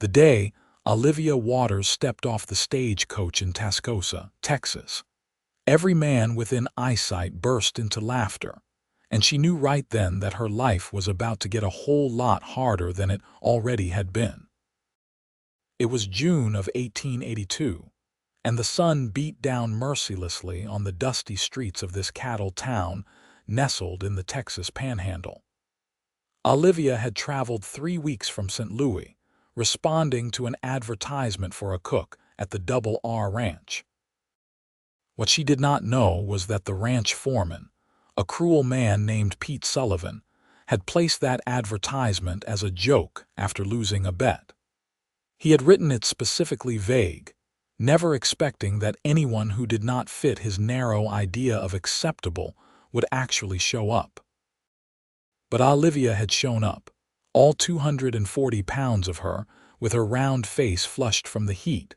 The day Olivia Waters stepped off the stagecoach in Tascosa, Texas, every man within eyesight burst into laughter, and she knew right then that her life was about to get a whole lot harder than it already had been. It was June of 1882, and the sun beat down mercilessly on the dusty streets of this cattle town nestled in the Texas Panhandle. Olivia had traveled 3 weeks from St. Louis, responding to an advertisement for a cook at the Double R Ranch. What she did not know was that the ranch foreman, a cruel man named Pete Sullivan, had placed that advertisement as a joke after losing a bet. He had written it specifically vague, never expecting that anyone who did not fit his narrow idea of acceptable would actually show up. But Olivia had shown up, all 240 pounds of her, with her round face flushed from the heat,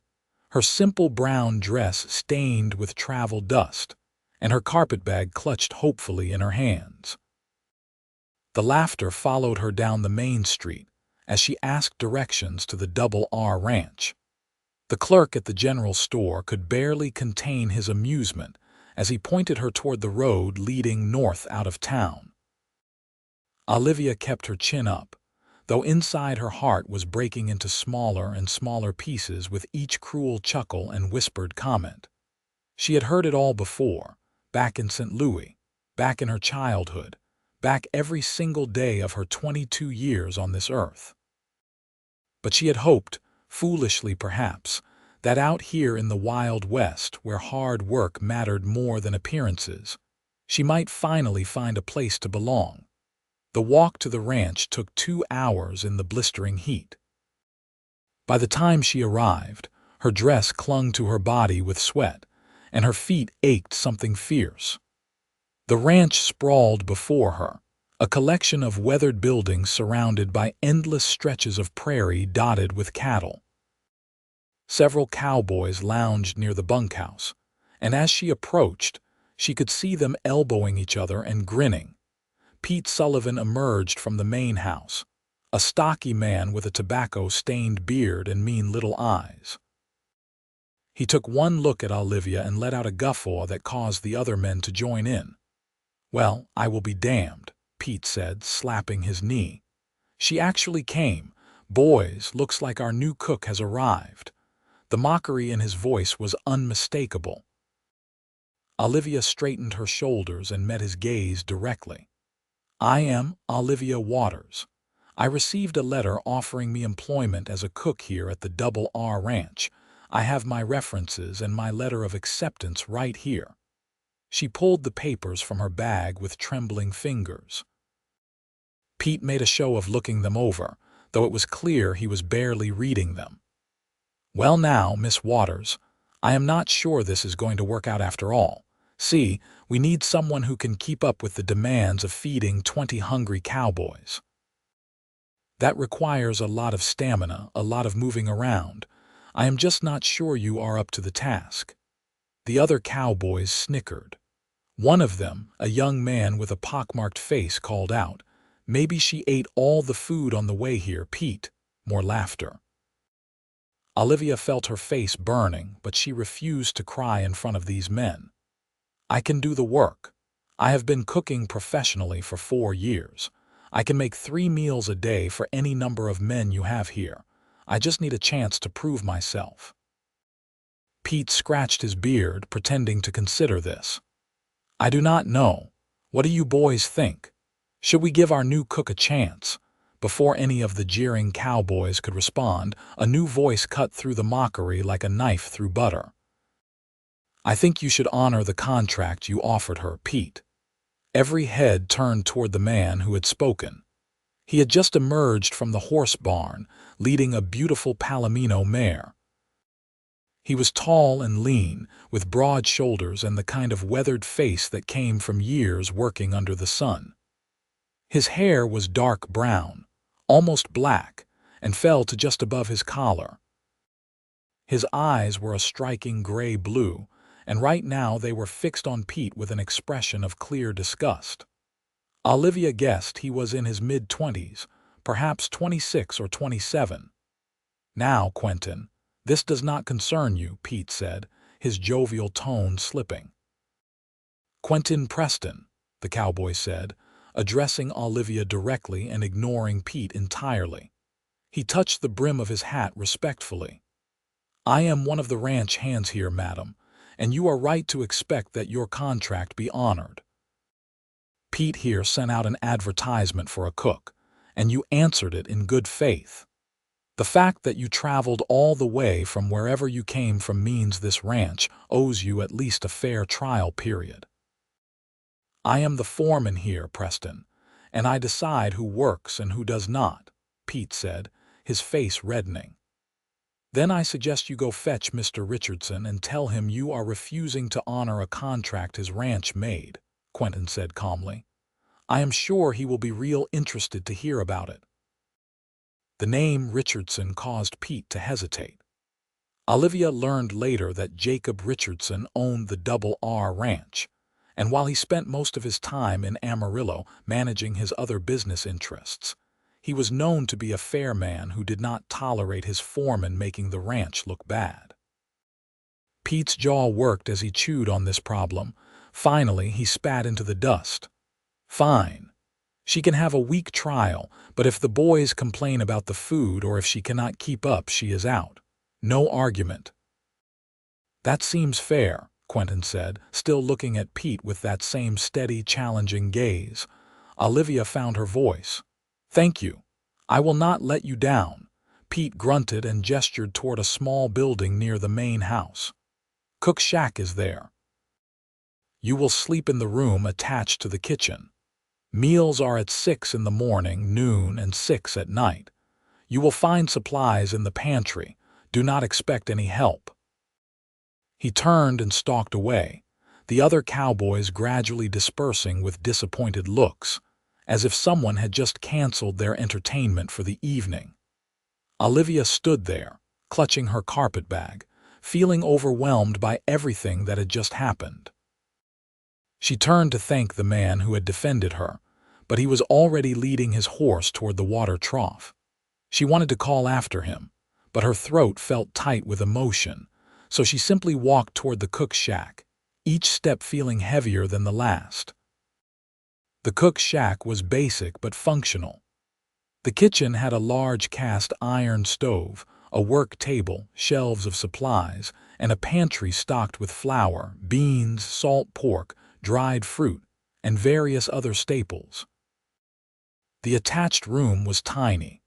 her simple brown dress stained with travel dust, and her carpetbag clutched hopefully in her hands. The laughter followed her down the main street as she asked directions to the Double R Ranch. The clerk at the general store could barely contain his amusement as he pointed her toward the road leading north out of town. Olivia kept her chin up, though inside her heart was breaking into smaller and smaller pieces with each cruel chuckle and whispered comment. She had heard it all before, back in St. Louis, back in her childhood, back every single day of her 22 years on this earth. But she had hoped, foolishly perhaps, that out here in the Wild West, where hard work mattered more than appearances, she might finally find a place to belong. The walk to the ranch took 2 hours in the blistering heat. By the time she arrived, her dress clung to her body with sweat, and her feet ached something fierce. The ranch sprawled before her, a collection of weathered buildings surrounded by endless stretches of prairie dotted with cattle. Several cowboys lounged near the bunkhouse, and as she approached, she could see them elbowing each other and grinning. Pete Sullivan emerged from the main house, a stocky man with a tobacco-stained beard and mean little eyes. He took one look at Olivia and let out a guffaw that caused the other men to join in. "Well, I will be damned," Pete said, slapping his knee. "She actually came. Boys, looks like our new cook has arrived." The mockery in his voice was unmistakable. Olivia straightened her shoulders and met his gaze directly. "I am Olivia Waters. I received a letter offering me employment as a cook here at the Double R Ranch. I have my references and my letter of acceptance right here." She pulled the papers from her bag with trembling fingers. Pete made a show of looking them over, though it was clear he was barely reading them. "Well now, Miss Waters, I am not sure this is going to work out after all. See, we need someone who can keep up with the demands of feeding 20 hungry cowboys. That requires a lot of stamina, a lot of moving around. I am just not sure you are up to the task." The other cowboys snickered. One of them, a young man with a pockmarked face, called out, "Maybe she ate all the food on the way here, Pete." More laughter. Olivia felt her face burning, but she refused to cry in front of these men. "I can do the work. I have been cooking professionally for 4 years. I can make 3 meals a day for any number of men you have here. I just need a chance to prove myself." Pete scratched his beard, pretending to consider this. "I do not know. What do you boys think? Should we give our new cook a chance?" Before any of the jeering cowboys could respond, a new voice cut through the mockery like a knife through butter. "I think you should honor the contract you offered her, Pete." Every head turned toward the man who had spoken. He had just emerged from the horse barn, leading a beautiful Palomino mare. He was tall and lean, with broad shoulders and the kind of weathered face that came from years working under the sun. His hair was dark brown, almost black, and fell to just above his collar. His eyes were a striking gray blue, and right now they were fixed on Pete with an expression of clear disgust. Olivia guessed he was in his mid-20s, perhaps 26 or 27. "Now, Quentin, this does not concern you," Pete said, his jovial tone slipping. "Quentin Preston," the cowboy said, addressing Olivia directly and ignoring Pete entirely. He touched the brim of his hat respectfully. "I am one of the ranch hands here, madam, and you are right to expect that your contract be honored. Pete here sent out an advertisement for a cook, and you answered it in good faith. The fact that you traveled all the way from wherever you came from means this ranch owes you at least a fair trial period." "I am the foreman here, Preston, and I decide who works and who does not," Pete said, his face reddening. "Then I suggest you go fetch Mr. Richardson and tell him you are refusing to honor a contract his ranch made," Quentin said calmly. "I am sure he will be real interested to hear about it." The name Richardson caused Pete to hesitate. Olivia learned later that Jacob Richardson owned the Double R Ranch, and while he spent most of his time in Amarillo managing his other business interests, he was known to be a fair man who did not tolerate his foreman making the ranch look bad. Pete's jaw worked as he chewed on this problem. Finally, he spat into the dust. "Fine. She can have a week trial, but if the boys complain about the food or if she cannot keep up, she is out. No argument." "That seems fair," Quentin said, still looking at Pete with that same steady, challenging gaze. Olivia found her voice. "Thank you. I will not let you down." Pete grunted and gestured toward a small building near the main house. "Cook's shack is there. You will sleep in the room attached to the kitchen. Meals are at 6 in the morning, noon, and 6 at night. You will find supplies in the pantry. Do not expect any help." He turned and stalked away, the other cowboys gradually dispersing with disappointed looks, as if someone had just canceled their entertainment for the evening. Olivia stood there, clutching her carpetbag, feeling overwhelmed by everything that had just happened. She turned to thank the man who had defended her, but he was already leading his horse toward the water trough. She wanted to call after him, but her throat felt tight with emotion, so she simply walked toward the cook's shack, each step feeling heavier than the last. The cook's shack was basic but functional. The kitchen had a large cast iron stove, a work table, shelves of supplies, and a pantry stocked with flour, beans, salt pork, dried fruit, and various other staples. The attached room was tiny,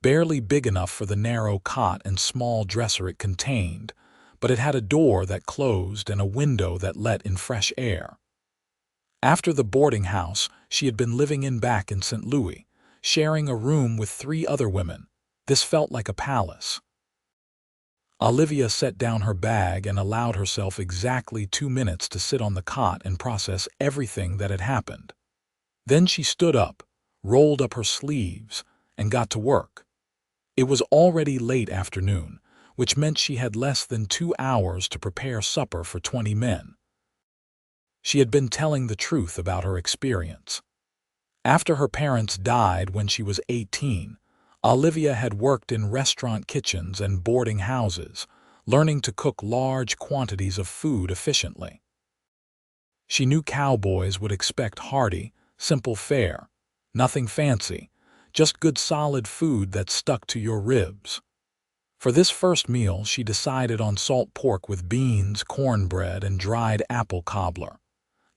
barely big enough for the narrow cot and small dresser it contained, but it had a door that closed and a window that let in fresh air. After the boarding house she had been living in back in St. Louis, sharing a room with 3 other women, this felt like a palace. Olivia set down her bag and allowed herself exactly 2 minutes to sit on the cot and process everything that had happened. Then she stood up, rolled up her sleeves, and got to work. It was already late afternoon, which meant she had less than 2 hours to prepare supper for 20 men. She had been telling the truth about her experience. After her parents died when she was 18, Olivia had worked in restaurant kitchens and boarding houses, learning to cook large quantities of food efficiently. She knew cowboys would expect hearty, simple fare, nothing fancy, just good solid food that stuck to your ribs. For this first meal she decided on salt pork with beans, cornbread, and dried apple cobbler.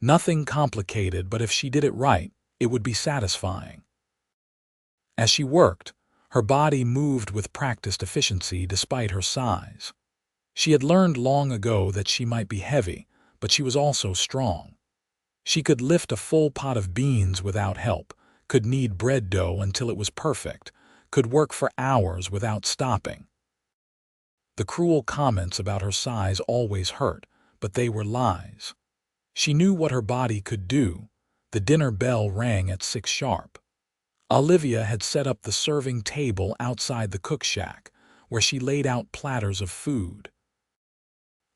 Nothing complicated, but if she did it right, it would be satisfying. As she worked, her body moved with practiced efficiency despite her size. She had learned long ago that she might be heavy, but she was also strong. She could lift a full pot of beans without help, could knead bread dough until it was perfect, could work for hours without stopping. The cruel comments about her size always hurt, but they were lies. She knew what her body could do. The dinner bell rang at 6 sharp. Olivia had set up the serving table outside the cook shack, where she laid out platters of food.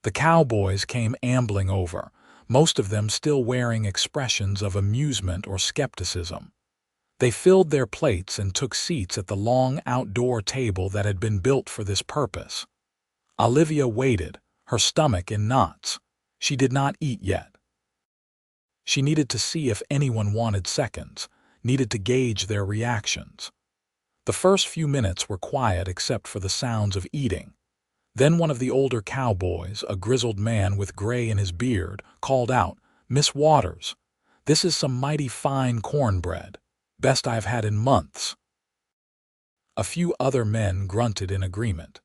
The cowboys came ambling over, most of them still wearing expressions of amusement or skepticism. They filled their plates and took seats at the long outdoor table that had been built for this purpose. Olivia waited, her stomach in knots. She did not eat yet. She needed to see if anyone wanted seconds, needed to gauge their reactions. The first few minutes were quiet except for the sounds of eating. Then one of the older cowboys, a grizzled man with gray in his beard, called out, "Miss Waters, this is some mighty fine cornbread. Best I've had in months." A few other men grunted in agreement.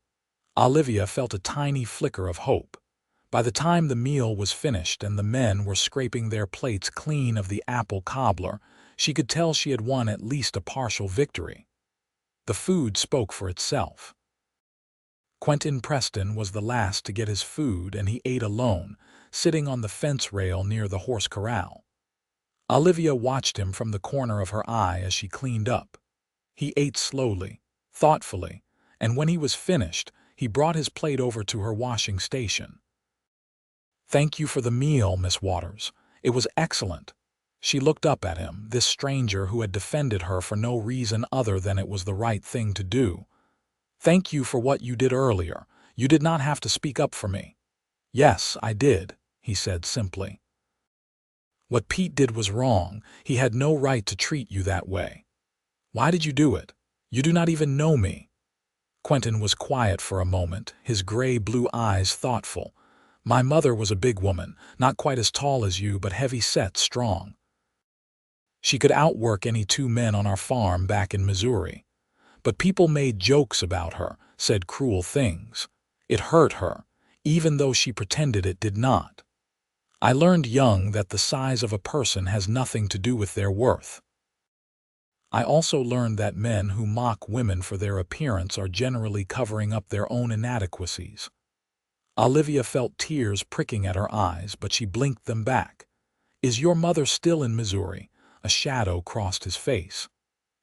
Olivia felt a tiny flicker of hope. By the time the meal was finished and the men were scraping their plates clean of the apple cobbler, she could tell she had won at least a partial victory. The food spoke for itself. Quentin Preston was the last to get his food, and he ate alone, sitting on the fence rail near the horse corral. Olivia watched him from the corner of her eye as she cleaned up. He ate slowly, thoughtfully, and when he was finished, he brought his plate over to her washing station. "Thank you for the meal, Miss Waters. It was excellent." She looked up at him, this stranger who had defended her for no reason other than it was the right thing to do. "Thank you for what you did earlier. You did not have to speak up for me." "Yes, I did," he said simply. "What Pete did was wrong. He had no right to treat you that way." "Why did you do it? You do not even know me." Quentin was quiet for a moment, his gray-blue eyes thoughtful. "My mother was a big woman, not quite as tall as you, but heavy-set, strong. She could outwork any two men on our farm back in Missouri. But people made jokes about her, said cruel things. It hurt her, even though she pretended it did not. I learned young that the size of a person has nothing to do with their worth. I also learned that men who mock women for their appearance are generally covering up their own inadequacies." Olivia felt tears pricking at her eyes, but she blinked them back. "Is your mother still in Missouri?" A shadow crossed his face.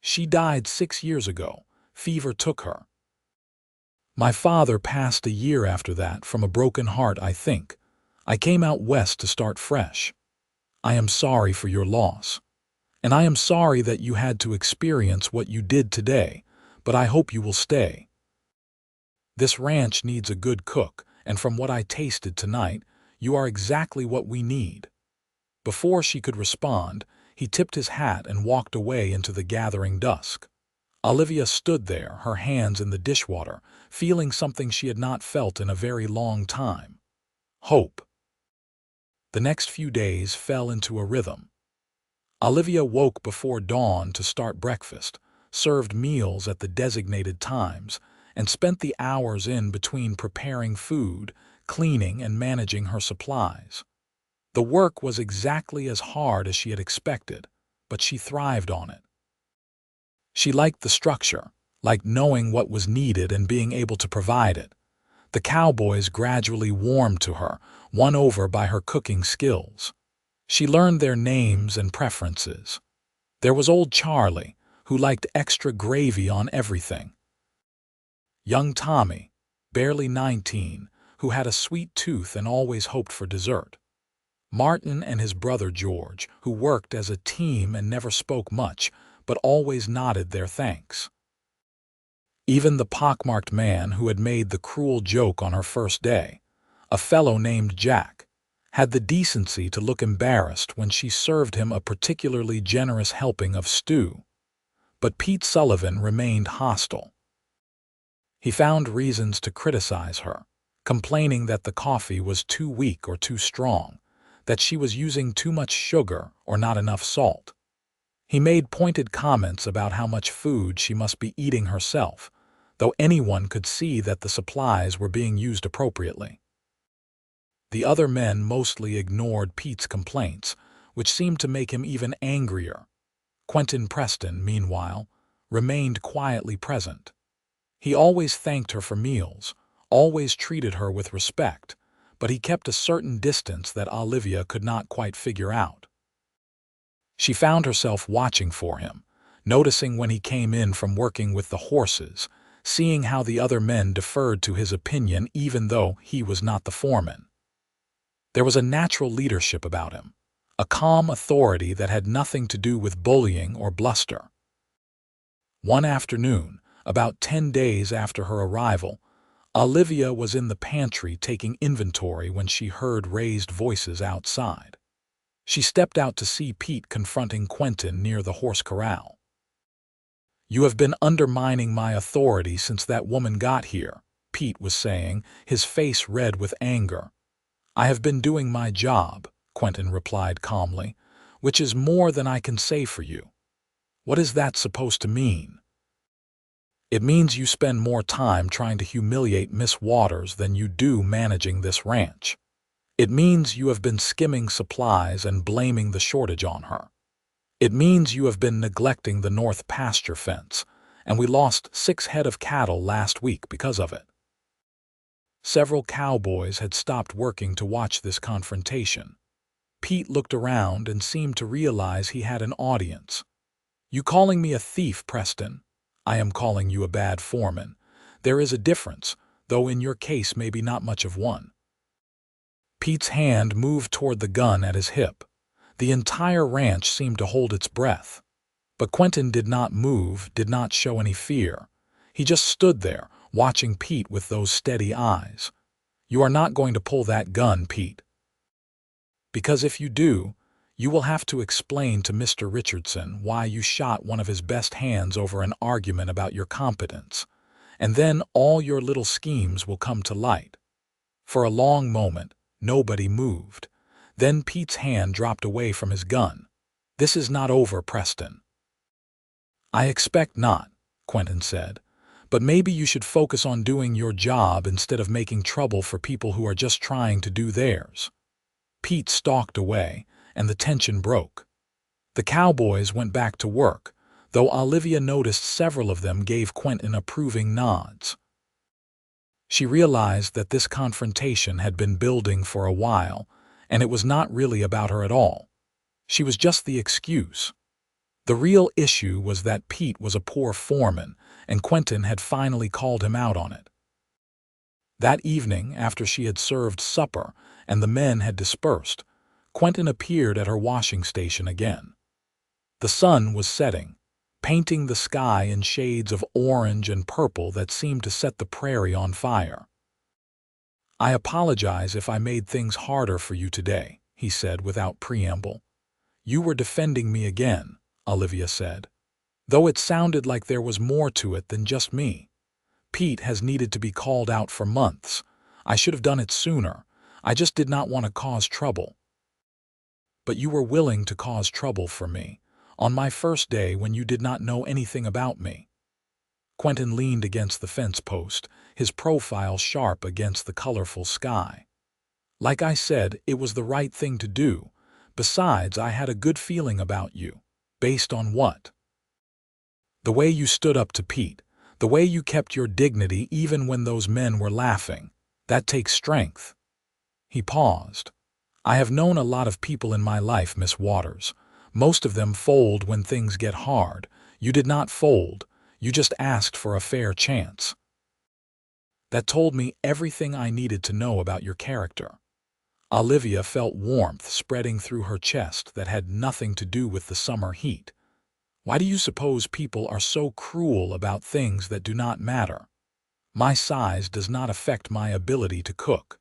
"She died 6 years ago. Fever took her. My father passed a year after that from a broken heart, I think. I came out west to start fresh. I am sorry for your loss. And I am sorry that you had to experience what you did today, but I hope you will stay. This ranch needs a good cook, and from what I tasted tonight, you are exactly what we need." Before she could respond, he tipped his hat and walked away into the gathering dusk. Olivia stood there, her hands in the dishwater, feeling something she had not felt in a very long time. Hope. The next few days fell into a rhythm. Olivia woke before dawn to start breakfast, served meals at the designated times, and spent the hours in between preparing food, cleaning, and managing her supplies. The work was exactly as hard as she had expected, but she thrived on it. She liked the structure, liked knowing what was needed and being able to provide it. The cowboys gradually warmed to her, won over by her cooking skills. She learned their names and preferences. There was old Charlie, who liked extra gravy on everything. Young Tommy, barely 19, who had a sweet tooth and always hoped for dessert. Martin and his brother George, who worked as a team and never spoke much, but always nodded their thanks. Even the pockmarked man who had made the cruel joke on her first day, a fellow named Jack, had the decency to look embarrassed when she served him a particularly generous helping of stew. But Pete Sullivan remained hostile. He found reasons to criticize her, complaining that the coffee was too weak or too strong, that she was using too much sugar or not enough salt. He made pointed comments about how much food she must be eating herself, though anyone could see that the supplies were being used appropriately. The other men mostly ignored Pete's complaints, which seemed to make him even angrier. Quentin Preston, meanwhile, remained quietly present. He always thanked her for meals, always treated her with respect, but he kept a certain distance that Olivia could not quite figure out. She found herself watching for him, noticing when he came in from working with the horses, seeing how the other men deferred to his opinion even though he was not the foreman. There was a natural leadership about him, a calm authority that had nothing to do with bullying or bluster. One afternoon, about 10 days after her arrival, Olivia was in the pantry taking inventory when she heard raised voices outside. She stepped out to see Pete confronting Quentin near the horse corral. "You have been undermining my authority since that woman got here," Pete was saying, his face red with anger. "I have been doing my job," Quentin replied calmly, "which is more than I can say for you." "What is that supposed to mean?" "It means you spend more time trying to humiliate Miss Waters than you do managing this ranch. It means you have been skimming supplies and blaming the shortage on her. It means you have been neglecting the north pasture fence, and we lost 6 head of cattle last week because of it." Several cowboys had stopped working to watch this confrontation. Pete looked around and seemed to realize he had an audience. "You calling me a thief, Preston? I am calling you a bad foreman. There is a difference, though in your case maybe not much of one." Pete's hand moved toward the gun at his hip. The entire ranch seemed to hold its breath. But Quentin did not move, did not show any fear. He just stood there, watching Pete with those steady eyes. "You are not going to pull that gun, Pete. Because if you do, you will have to explain to Mr. Richardson why you shot one of his best hands over an argument about your competence, and then all your little schemes will come to light." For a long moment, nobody moved. Then Pete's hand dropped away from his gun. "This is not over, Preston." "I expect not," Quentin said, "but maybe you should focus on doing your job instead of making trouble for people who are just trying to do theirs." Pete stalked away, and the tension broke. The cowboys went back to work, though Olivia noticed several of them gave Quentin approving nods. She realized that this confrontation had been building for a while, and it was not really about her at all. She was just the excuse. The real issue was that Pete was a poor foreman, and Quentin had finally called him out on it. That evening, after she had served supper and the men had dispersed, Quentin appeared at her washing station again. The sun was setting, painting the sky in shades of orange and purple that seemed to set the prairie on fire. "I apologize if I made things harder for you today," he said without preamble. "You were defending me again," Olivia said, "though it sounded like there was more to it than just me. Pete has needed to be called out for months. I should have done it sooner. I just did not want to cause trouble." "But you were willing to cause trouble for me, on my first day when you did not know anything about me." Quentin leaned against the fence post, his profile sharp against the colorful sky. "Like I said, it was the right thing to do. Besides, I had a good feeling about you." "Based on what?" "The way you stood up to Pete, the way you kept your dignity even when those men were laughing. That takes strength." He paused. "I have known a lot of people in my life, Miss Waters. Most of them fold when things get hard. You did not fold. You just asked for a fair chance. That told me everything I needed to know about your character." Olivia felt warmth spreading through her chest that had nothing to do with the summer heat. "Why do you suppose people are so cruel about things that do not matter? My size does not affect my ability to cook.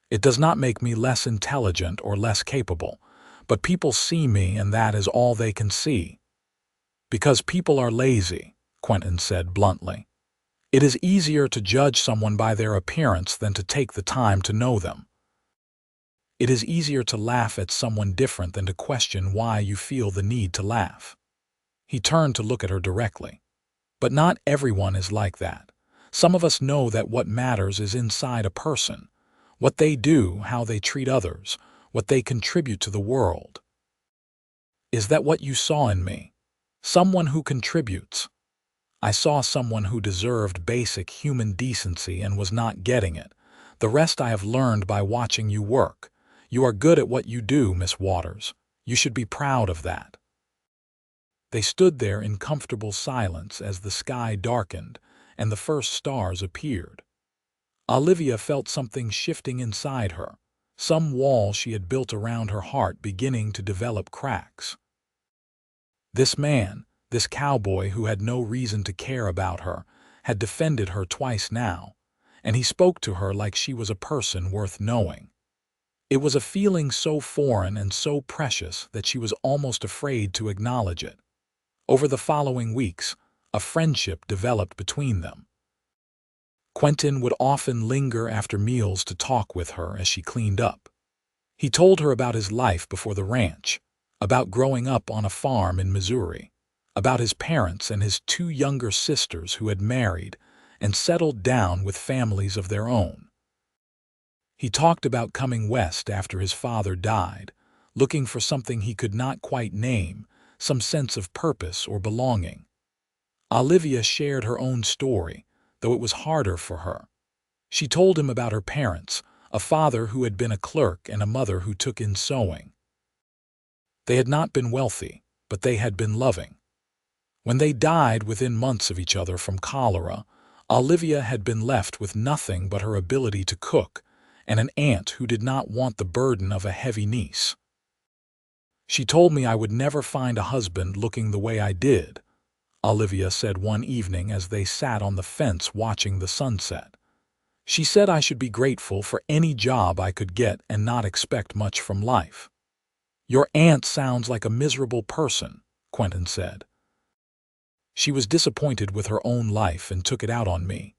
It does not make me less intelligent or less capable, but people see me and that is all they can see." "Because people are lazy," Quentin said bluntly. "It is easier to judge someone by their appearance than to take the time to know them. It is easier to laugh at someone different than to question why you feel the need to laugh." He turned to look at her directly. "But not everyone is like that. Some of us know that what matters is inside a person, what they do, how they treat others, what they contribute to the world." "Is that what you saw in me? Someone who contributes?" "I saw someone who deserved basic human decency and was not getting it. The rest I have learned by watching you work. You are good at what you do, Miss Waters. You should be proud of that." They stood there in comfortable silence as the sky darkened and the first stars appeared. Olivia felt something shifting inside her, some wall she had built around her heart beginning to develop cracks. This man, This cowboy who had no reason to care about her had defended her twice now, and he spoke to her like she was a person worth knowing. It was a feeling so foreign and so precious that she was almost afraid to acknowledge it. Over the following weeks, a friendship developed between them. Quentin would often linger after meals to talk with her as she cleaned up. He told her about his life before the ranch, about growing up on a farm in Missouri, about his parents and his two younger sisters who had married and settled down with families of their own. He talked about coming west after his father died, looking for something he could not quite name, some sense of purpose or belonging. Olivia shared her own story, though it was harder for her. She told him about her parents, a father who had been a clerk and a mother who took in sewing. They had not been wealthy, but they had been loving. When they died within months of each other from cholera, Olivia had been left with nothing but her ability to cook and an aunt who did not want the burden of a heavy niece. "She told me I would never find a husband looking the way I did," Olivia said one evening as they sat on the fence watching the sunset. "She said I should be grateful for any job I could get and not expect much from life." "Your aunt sounds like a miserable person," Quentin said. "She was disappointed with her own life and took it out on me.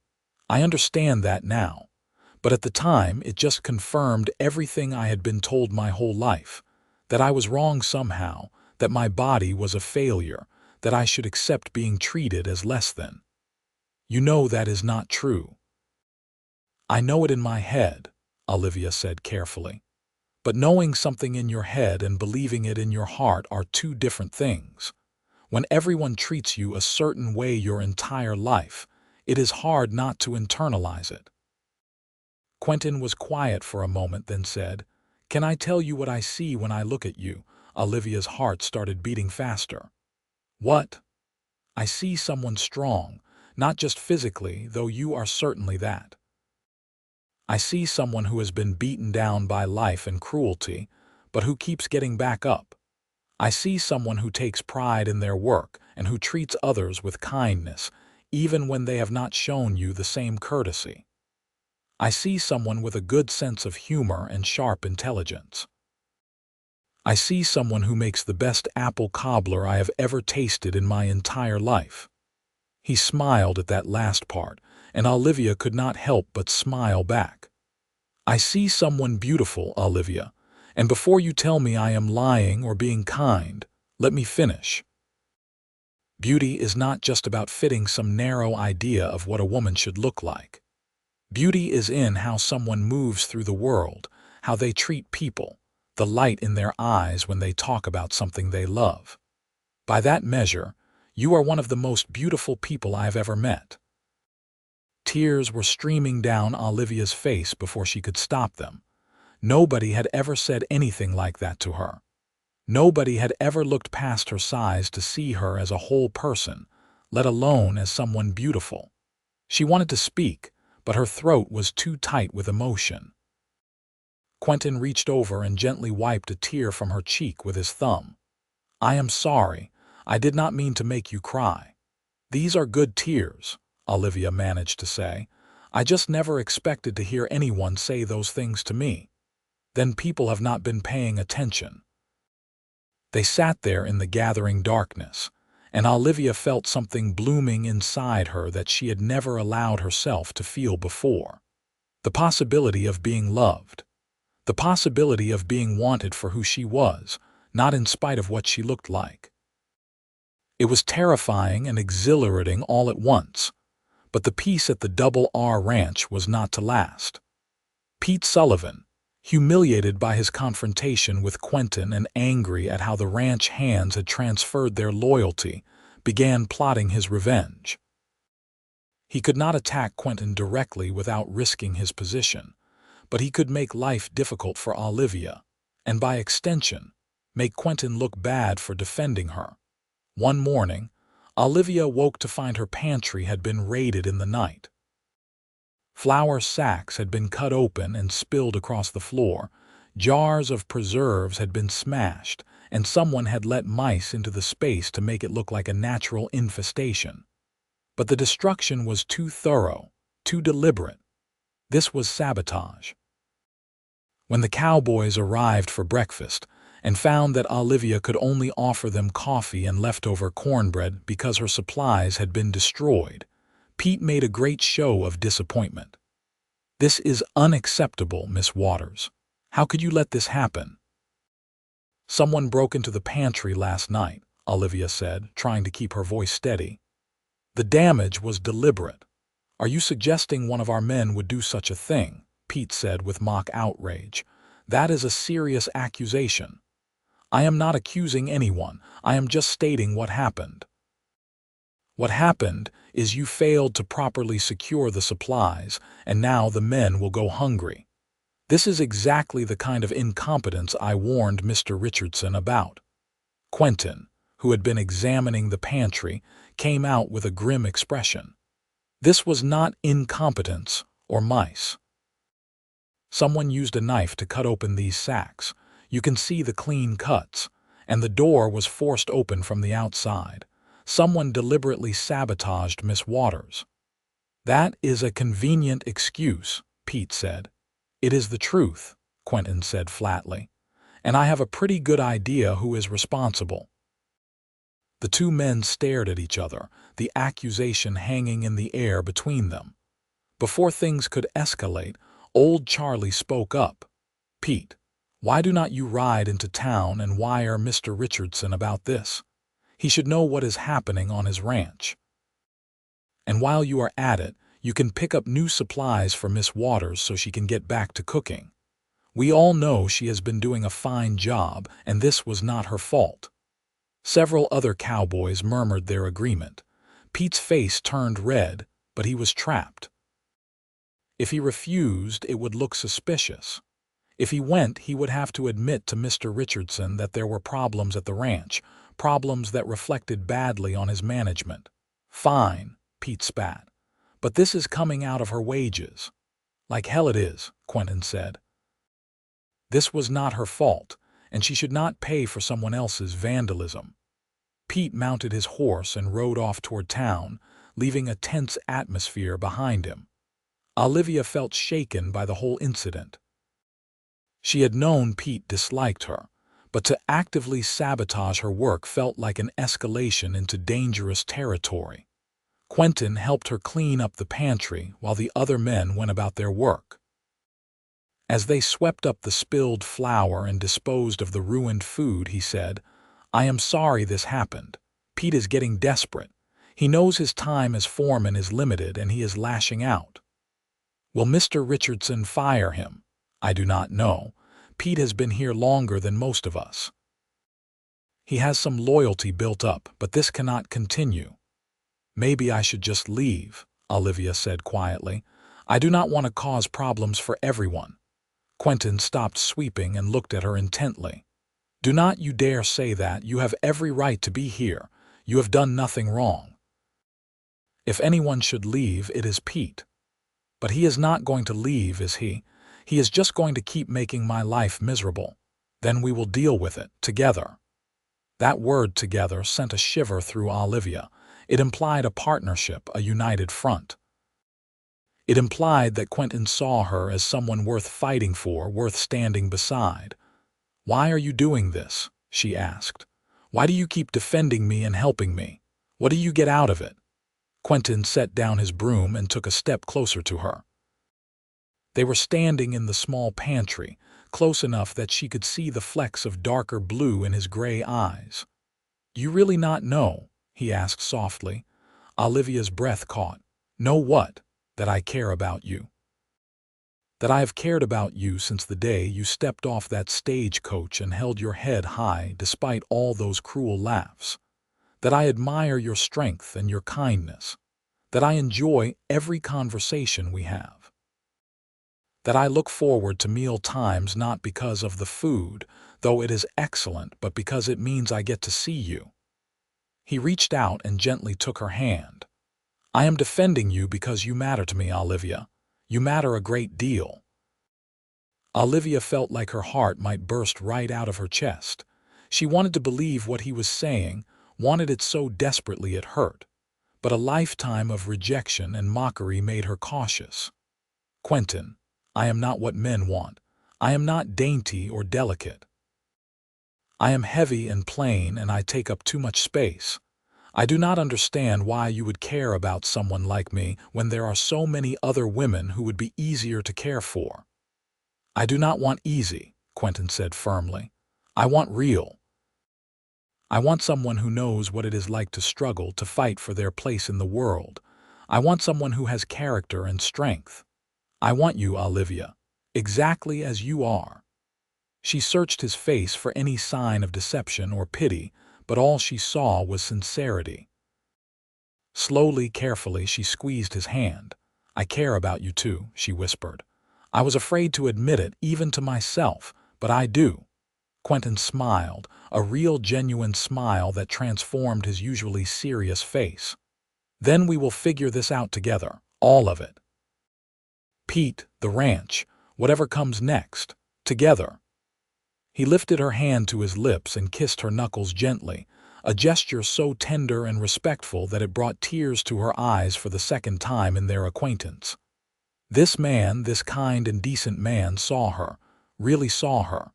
I understand that now, but at the time it just confirmed everything I had been told my whole life, that I was wrong somehow, that my body was a failure, that I should accept being treated as less than. You know that is not true." "I know it in my head," Olivia said carefully. "But knowing something in your head and believing it in your heart are two different things. When everyone treats you a certain way your entire life, it is hard not to internalize it." Quentin was quiet for a moment, then said, "Can I tell you what I see when I look at you?" Olivia's heart started beating faster. "What?" "I see someone strong, not just physically, though you are certainly that. I see someone who has been beaten down by life and cruelty, but who keeps getting back up. I see someone who takes pride in their work and who treats others with kindness, even when they have not shown you the same courtesy. I see someone with a good sense of humor and sharp intelligence. I see someone who makes the best apple cobbler I have ever tasted in my entire life." He smiled at that last part, and Olivia could not help but smile back. "I see someone beautiful, Olivia, and before you tell me I am lying or being kind, let me finish. Beauty is not just about fitting some narrow idea of what a woman should look like. Beauty is in how someone moves through the world, how they treat people, the light in their eyes when they talk about something they love. By that measure, you are one of the most beautiful people I have ever met." Tears were streaming down Olivia's face before she could stop them. Nobody had ever said anything like that to her. Nobody had ever looked past her size to see her as a whole person, let alone as someone beautiful. She wanted to speak, but her throat was too tight with emotion. Quentin reached over and gently wiped a tear from her cheek with his thumb. "I am sorry. I did not mean to make you cry. These are good tears," Olivia managed to say. "I just never expected to hear anyone say those things to me. Then people have not been paying attention." They sat there in the gathering darkness, and Olivia felt something blooming inside her that she had never allowed herself to feel before. The possibility of being loved. The possibility of being wanted for who she was, not in spite of what she looked like. It was terrifying and exhilarating all at once, but the peace at the Double R Ranch was not to last. Pete Sullivan, humiliated by his confrontation with Quentin and angry at how the ranch hands had transferred their loyalty, began plotting his revenge. He could not attack Quentin directly without risking his position, but he could make life difficult for Olivia, and by extension, make Quentin look bad for defending her. One morning, Olivia woke to find her pantry had been raided in the night. Flour sacks had been cut open and spilled across the floor, jars of preserves had been smashed, and someone had let mice into the space to make it look like a natural infestation. But the destruction was too thorough, too deliberate. This was sabotage. When the cowboys arrived for breakfast and found that Olivia could only offer them coffee and leftover cornbread because her supplies had been destroyed, Pete made a great show of disappointment. "This is unacceptable, Miss Waters. How could you let this happen?" "Someone broke into the pantry last night," Olivia said, trying to keep her voice steady. "The damage was deliberate." "Are you suggesting one of our men would do such a thing?" Pete said with mock outrage. "That is a serious accusation." "I am not accusing anyone. I am just stating what happened." "What happened is you failed to properly secure the supplies, and now the men will go hungry. This is exactly the kind of incompetence I warned Mr. Richardson about." Quentin, who had been examining the pantry, came out with a grim expression. This was not incompetence or mice. "Someone used a knife to cut open these sacks. You can see the clean cuts, and the door was forced open from the outside. Someone deliberately sabotaged Miss Waters." "That is a convenient excuse," Pete said. "It is the truth," Quentin said flatly. "And I have a pretty good idea who is responsible." The two men stared at each other, the accusation hanging in the air between them. Before things could escalate, old Charlie spoke up. "Pete, why do not you ride into town and wire Mr. Richardson about this? He should know what is happening on his ranch. And while you are at it, you can pick up new supplies for Miss Waters so she can get back to cooking. We all know she has been doing a fine job, and this was not her fault." Several other cowboys murmured their agreement. Pete's face turned red, but he was trapped. If he refused, it would look suspicious. If he went, he would have to admit to Mr. Richardson that there were problems at the ranch, problems that reflected badly on his management. "Fine," Pete spat. "But this is coming out of her wages." "Like hell it is," Quentin said. "This was not her fault, and she should not pay for someone else's vandalism." Pete mounted his horse and rode off toward town, leaving a tense atmosphere behind him. Olivia felt shaken by the whole incident. She had known Pete disliked her, but to actively sabotage her work felt like an escalation into dangerous territory. Quentin helped her clean up the pantry while the other men went about their work. As they swept up the spilled flour and disposed of the ruined food, he said, "I am sorry this happened. Pete is getting desperate. He knows his time as foreman is limited and he is lashing out." "Will Mr. Richardson fire him?" "I do not know. Pete has been here longer than most of us. He has some loyalty built up, but this cannot continue." "Maybe I should just leave," Olivia said quietly. "I do not want to cause problems for everyone." Quentin stopped sweeping and looked at her intently. "Do not you dare say that. You have every right to be here. You have done nothing wrong. If anyone should leave, it is Pete. But he is not going to leave, is he? He is just going to keep making my life miserable. Then we will deal with it, together." That word "together" sent a shiver through Olivia. It implied a partnership, a united front. It implied that Quentin saw her as someone worth fighting for, worth standing beside. "Why are you doing this?" she asked. "Why do you keep defending me and helping me? What do you get out of it?" Quentin set down his broom and took a step closer to her. They were standing in the small pantry, close enough that she could see the flecks of darker blue in his gray eyes. "You really not know?" he asked softly. Olivia's breath caught. "Know what?" "That I care about you. That I have cared about you since the day you stepped off that stagecoach and held your head high despite all those cruel laughs. That I admire your strength and your kindness. That I enjoy every conversation we have. That I look forward to meal times not because of the food, though it is excellent, but because it means I get to see you." He reached out and gently took her hand. "I am defending you because you matter to me, Olivia. You matter a great deal." Olivia felt like her heart might burst right out of her chest. She wanted to believe what he was saying, wanted it so desperately it hurt. But a lifetime of rejection and mockery made her cautious. "Quentin, I am not what men want. I am not dainty or delicate. I am heavy and plain, and I take up too much space. I do not understand why you would care about someone like me when there are so many other women who would be easier to care for." "I do not want easy," Quentin said firmly. "I want real. I want someone who knows what it is like to struggle, to fight for their place in the world. I want someone who has character and strength. I want you, Olivia, exactly as you are." She searched his face for any sign of deception or pity, but all she saw was sincerity. Slowly, carefully, she squeezed his hand. "I care about you too," she whispered. "I was afraid to admit it, even to myself, but I do." Quentin smiled, a real, genuine smile that transformed his usually serious face. "Then we will figure this out together, all of it. Pete, the ranch, whatever comes next, together." He lifted her hand to his lips and kissed her knuckles gently, a gesture so tender and respectful that it brought tears to her eyes for the second time in their acquaintance. This man, this kind and decent man, saw her, really saw her.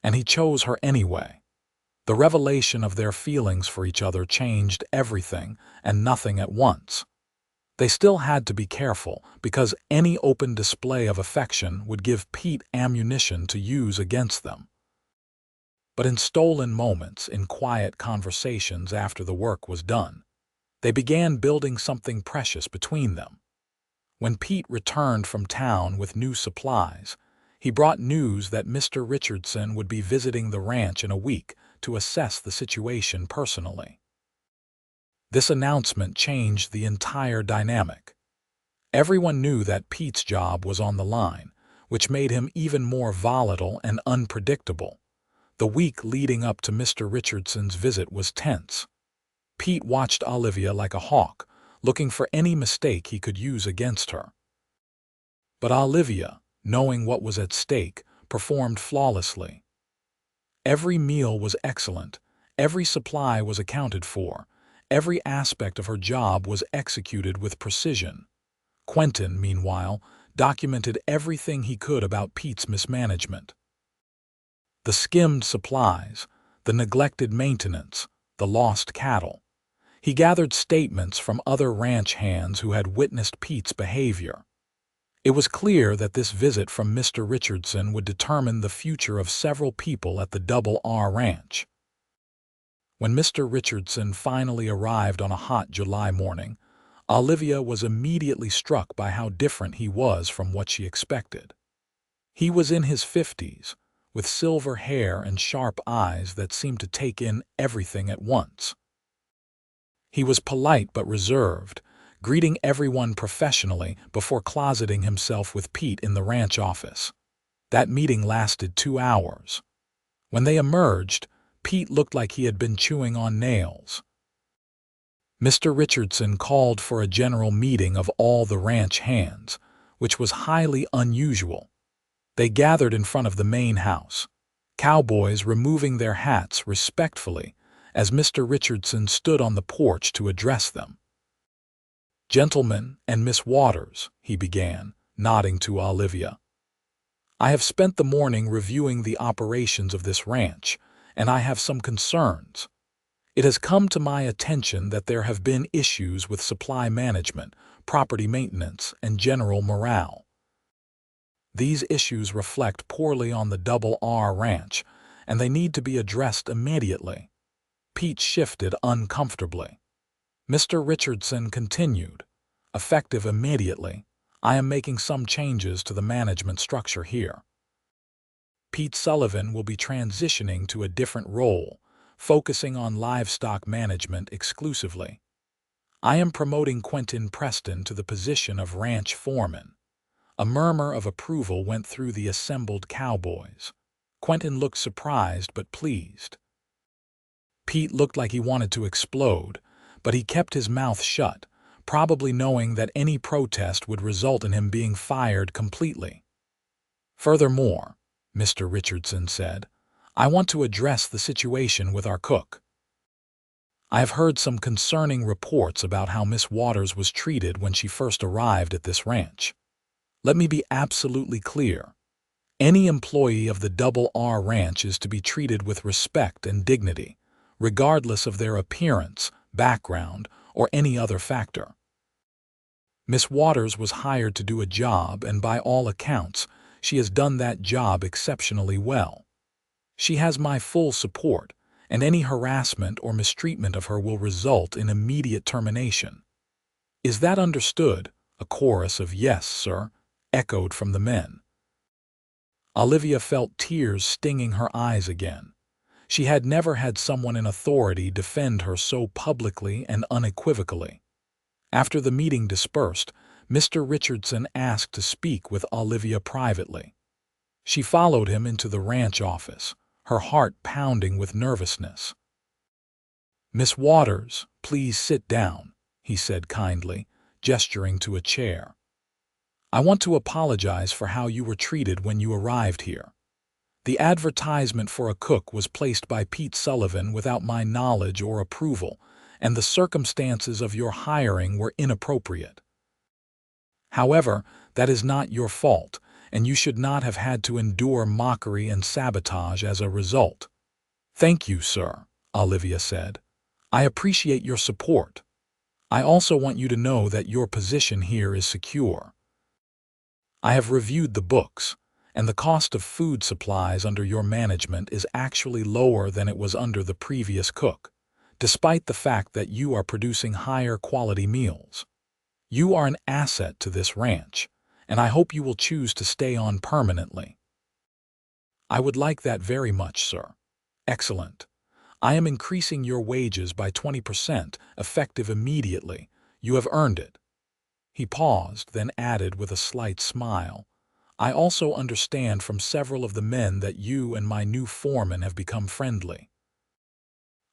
And he chose her anyway. The revelation of their feelings for each other changed everything and nothing at once. They still had to be careful, because any open display of affection would give Pete ammunition to use against them. But in stolen moments, in quiet conversations after the work was done, they began building something precious between them. When Pete returned from town with new supplies, he brought news that Mr. Richardson would be visiting the ranch in a week to assess the situation personally. This announcement changed the entire dynamic. Everyone knew that Pete's job was on the line, which made him even more volatile and unpredictable. The week leading up to Mr. Richardson's visit was tense. Pete watched Olivia like a hawk, looking for any mistake he could use against her. But Olivia, knowing what was at stake, performed flawlessly. Every meal was excellent, every supply was accounted for, every aspect of her job was executed with precision. Quentin, meanwhile, documented everything he could about Pete's mismanagement. The skimmed supplies, the neglected maintenance, the lost cattle. He gathered statements from other ranch hands who had witnessed Pete's behavior. It was clear that this visit from Mr. Richardson would determine the future of several people at the Double R Ranch. When Mr. Richardson finally arrived on a hot July morning, Olivia was immediately struck by how different he was from what she expected. He was in his 50s, with silver hair and sharp eyes that seemed to take in everything at once. He was polite but reserved, greeting everyone professionally before closeting himself with Pete in the ranch office. That meeting lasted 2 hours. When they emerged, Pete looked like he had been chewing on nails. Mr. Richardson called for a general meeting of all the ranch hands, which was highly unusual. They gathered in front of the main house, Cowboys removing their hats respectfully as Mr. Richardson stood on the porch to address them. "Gentlemen and Miss Waters," he began, nodding to Olivia. "I have spent the morning reviewing the operations of this ranch, and I have some concerns. It has come to my attention that there have been issues with supply management, property maintenance, and general morale. These issues reflect poorly on the Double R Ranch, and they need to be addressed immediately." Pete shifted uncomfortably. Mr. Richardson continued, "Effective immediately, I am making some changes to the management structure here. Pete Sullivan will be transitioning to a different role, focusing on livestock management exclusively. I am promoting Quentin Preston to the position of ranch foreman." A murmur of approval went through the assembled cowboys. Quentin looked surprised but pleased. Pete looked like he wanted to explode, but he kept his mouth shut, probably knowing that any protest would result in him being fired completely. "Furthermore," Mr. Richardson said, I want to address the situation with our cook. I have heard some concerning reports about how Miss Waters was treated when she first arrived at this ranch. Let me be absolutely clear. Any employee of the Double R Ranch is to be treated with respect and dignity, regardless of their appearance, background, or any other factor. Miss Waters was hired to do a job, and by all accounts, she has done that job exceptionally well. She has my full support, and any harassment or mistreatment of her will result in immediate termination. Is that understood? A chorus of "Yes, sir," echoed from the men. Olivia felt tears stinging her eyes again. She had never had someone in authority defend her so publicly and unequivocally. After the meeting dispersed, Mr. Richardson asked to speak with Olivia privately. She followed him into the ranch office, her heart pounding with nervousness. "Miss Waters, please sit down," he said kindly, gesturing to a chair. "I want to apologize for how you were treated when you arrived here. The advertisement for a cook was placed by Pete Sullivan without my knowledge or approval, and the circumstances of your hiring were inappropriate. However, that is not your fault, and you should not have had to endure mockery and sabotage as a result." "Thank you, sir," Olivia said. "I appreciate your support. I also want you to know that your position here is secure. I have reviewed the books, and the cost of food supplies under your management is actually lower than it was under the previous cook, despite the fact that you are producing higher quality meals. You are an asset to this ranch, and I hope you will choose to stay on permanently." "I would like that very much, sir." "Excellent. I am increasing your wages by 20%, effective immediately. You have earned it." He paused, then added with a slight smile, "I also understand from several of the men that you and my new foreman have become friendly.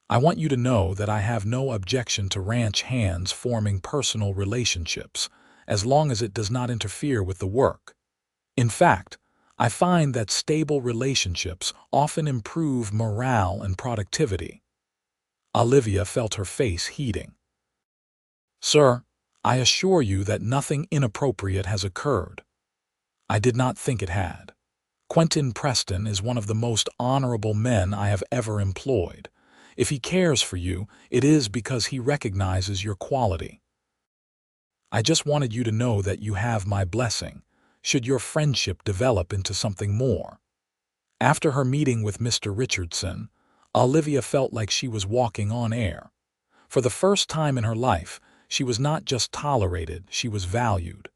I want you to know that I have no objection to ranch hands forming personal relationships, as long as it does not interfere with the work. In fact, I find that stable relationships often improve morale and productivity." Olivia felt her face heating. "Sir, I assure you that nothing inappropriate has occurred. I did not think it had. Quentin Preston is one of the most honorable men I have ever employed. If he cares for you, it is because he recognizes your quality. I just wanted you to know that you have my blessing, should your friendship develop into something more." After her meeting with Mr. Richardson, Olivia felt like she was walking on air. For the first time in her life, she was not just tolerated, she was valued.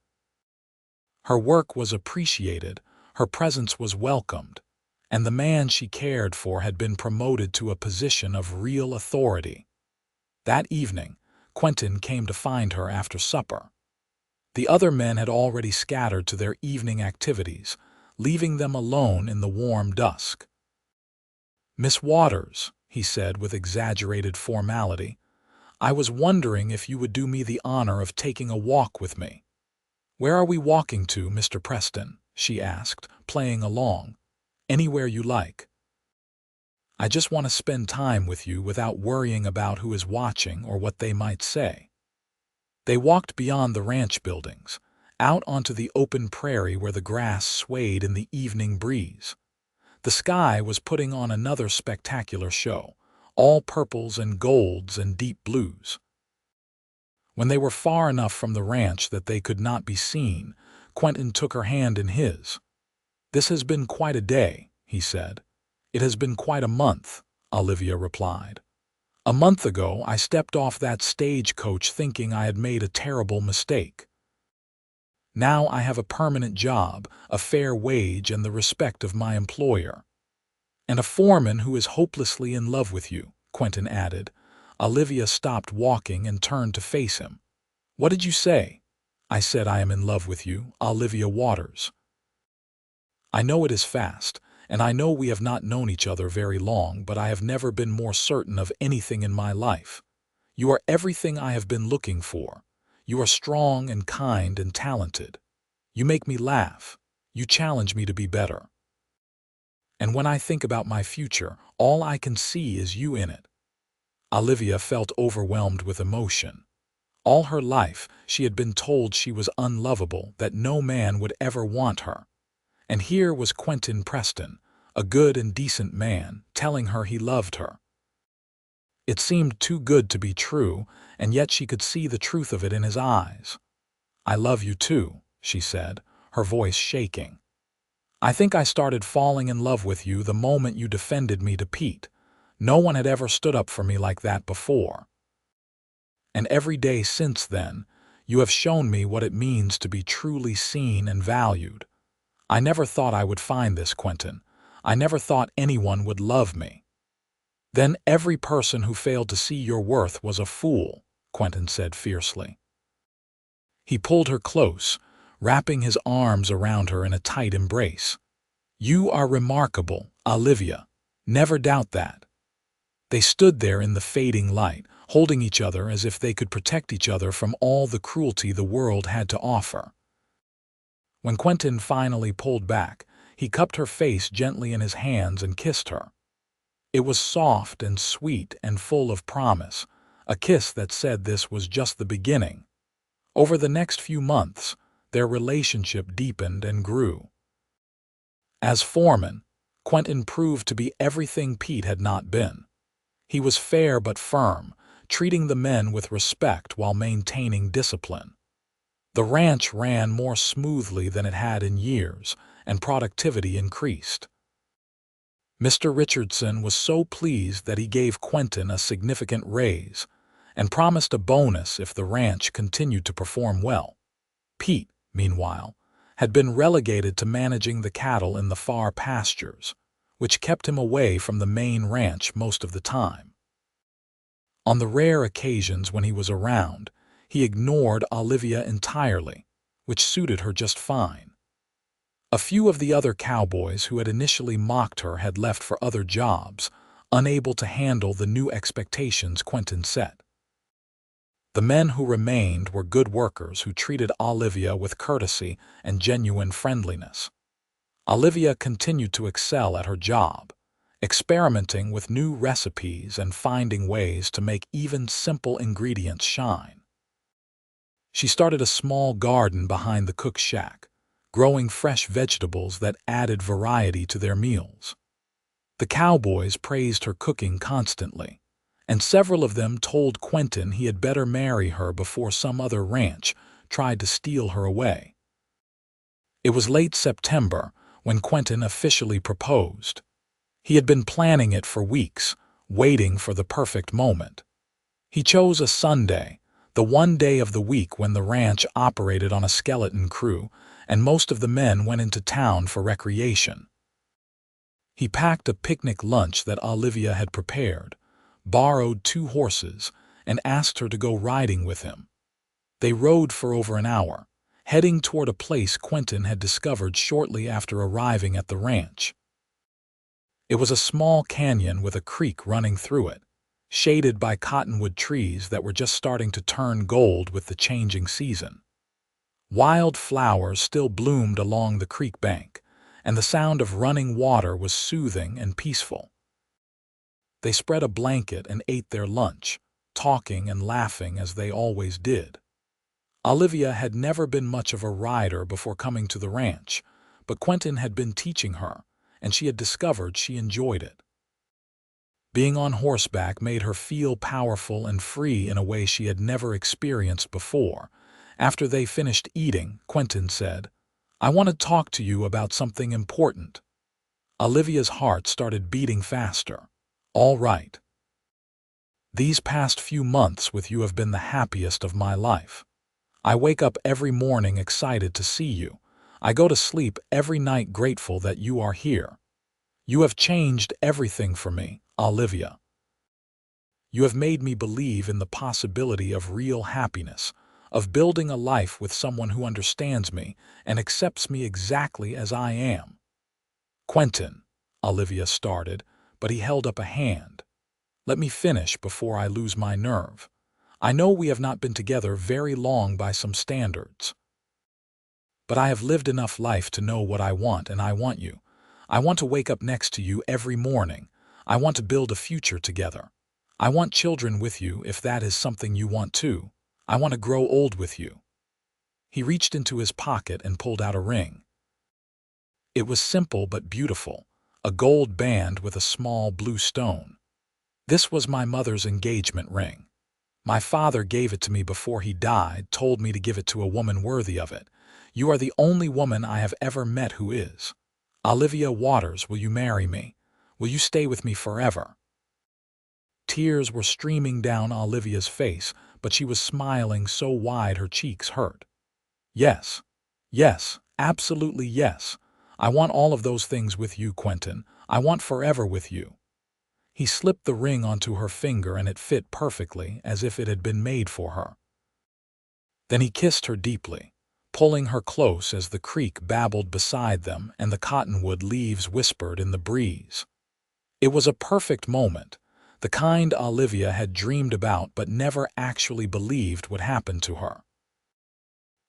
Her work was appreciated, her presence was welcomed, and the man she cared for had been promoted to a position of real authority. That evening, Quentin came to find her after supper. The other men had already scattered to their evening activities, leaving them alone in the warm dusk. "Miss Waters," he said with exaggerated formality, "I was wondering if you would do me the honor of taking a walk with me." "Where are we walking to, Mr. Preston?" she asked, playing along. "Anywhere you like. I just want to spend time with you without worrying about who is watching or what they might say." They walked beyond the ranch buildings, out onto the open prairie where the grass swayed in the evening breeze. The sky was putting on another spectacular show, all purples and golds and deep blues. When they were far enough from the ranch that they could not be seen, Quentin took her hand in his. "This has been quite a day," he said. "It has been quite a month," Olivia replied. "A month ago, I stepped off that stagecoach thinking I had made a terrible mistake. Now I have a permanent job, a fair wage, and the respect of my employer. And a foreman who is hopelessly in love with you," Quentin added. Olivia stopped walking and turned to face him. "What did you say?" "I said I am in love with you, Olivia Waters. I know it is fast, and I know we have not known each other very long, but I have never been more certain of anything in my life. You are everything I have been looking for. You are strong and kind and talented. You make me laugh. You challenge me to be better. and when I think about my future, all I can see is you in it." Olivia felt overwhelmed with emotion. All her life, she had been told she was unlovable, that no man would ever want her. And here was Quentin Preston, a good and decent man, telling her he loved her. It seemed too good to be true, and yet she could see the truth of it in his eyes. "I love you too," she said, her voice shaking. "I think I started falling in love with you the moment you defended me to Pete. No one had ever stood up for me like that before. And every day since then, you have shown me what it means to be truly seen and valued. I never thought I would find this, Quentin. I never thought anyone would love me." "Then every person who failed to see your worth was a fool," Quentin said fiercely. He pulled her close, wrapping his arms around her in a tight embrace. "You are remarkable, Olivia. Never doubt that." They stood there in the fading light, holding each other as if they could protect each other from all the cruelty the world had to offer. When Quentin finally pulled back, he cupped her face gently in his hands and kissed her. It was soft and sweet and full of promise, a kiss that said this was just the beginning. Over the next few months, their relationship deepened and grew. As foreman, Quentin proved to be everything Pete had not been. He was fair but firm, treating the men with respect while maintaining discipline. The ranch ran more smoothly than it had in years, and productivity increased. Mr. Richardson was so pleased that he gave Quentin a significant raise and promised a bonus if the ranch continued to perform well. Pete, meanwhile, had been relegated to managing the cattle in the far pastures, which kept him away from the main ranch most of the time. On the rare occasions when he was around, he ignored Olivia entirely, which suited her just fine. A few of the other cowboys who had initially mocked her had left for other jobs, unable to handle the new expectations Quentin set. The men who remained were good workers who treated Olivia with courtesy and genuine friendliness. Olivia continued to excel at her job, experimenting with new recipes and finding ways to make even simple ingredients shine. She started a small garden behind the cook shack, growing fresh vegetables that added variety to their meals. The cowboys praised her cooking constantly, and several of them told Quentin he had better marry her before some other ranch tried to steal her away. It was late September when Quentin officially proposed. He had been planning it for weeks, waiting for the perfect moment. He chose a Sunday, the one day of the week when the ranch operated on a skeleton crew, and most of the men went into town for recreation. He packed a picnic lunch that Olivia had prepared, borrowed 2 horses, and asked her to go riding with him. They rode for over an hour, heading toward a place Quentin had discovered shortly after arriving at the ranch. It was a small canyon with a creek running through it, shaded by cottonwood trees that were just starting to turn gold with the changing season. Wild flowers still bloomed along the creek bank, and the sound of running water was soothing and peaceful. They spread a blanket and ate their lunch, talking and laughing as they always did. Olivia had never been much of a rider before coming to the ranch, but Quentin had been teaching her, and she had discovered she enjoyed it. Being on horseback made her feel powerful and free in a way she had never experienced before. After they finished eating, Quentin said, "I want to talk to you about something important." Olivia's heart started beating faster. "All right. These past few months with you have been the happiest of my life. I wake up every morning excited to see you. I go to sleep every night grateful that you are here. You have changed everything for me, Olivia. You have made me believe in the possibility of real happiness, of building a life with someone who understands me and accepts me exactly as I am." "Quentin," Olivia started, but he held up a hand. "Let me finish before I lose my nerve. I know we have not been together very long by some standards. But I have lived enough life to know what I want, and I want you. I want to wake up next to you every morning. I want to build a future together. I want children with you if that is something you want too. I want to grow old with you." He reached into his pocket and pulled out a ring. It was simple but beautiful, a gold band with a small blue stone. "This was my mother's engagement ring. My father gave it to me before he died, told me to give it to a woman worthy of it. You are the only woman I have ever met who is. Olivia Waters, will you marry me? Will you stay with me forever?" Tears were streaming down Olivia's face, but she was smiling so wide her cheeks hurt. "Yes, yes, absolutely yes. I want all of those things with you, Quentin. I want forever with you." He slipped the ring onto her finger and it fit perfectly, as if it had been made for her. Then he kissed her deeply, pulling her close as the creek babbled beside them and the cottonwood leaves whispered in the breeze. It was a perfect moment, the kind Olivia had dreamed about but never actually believed would happen to her.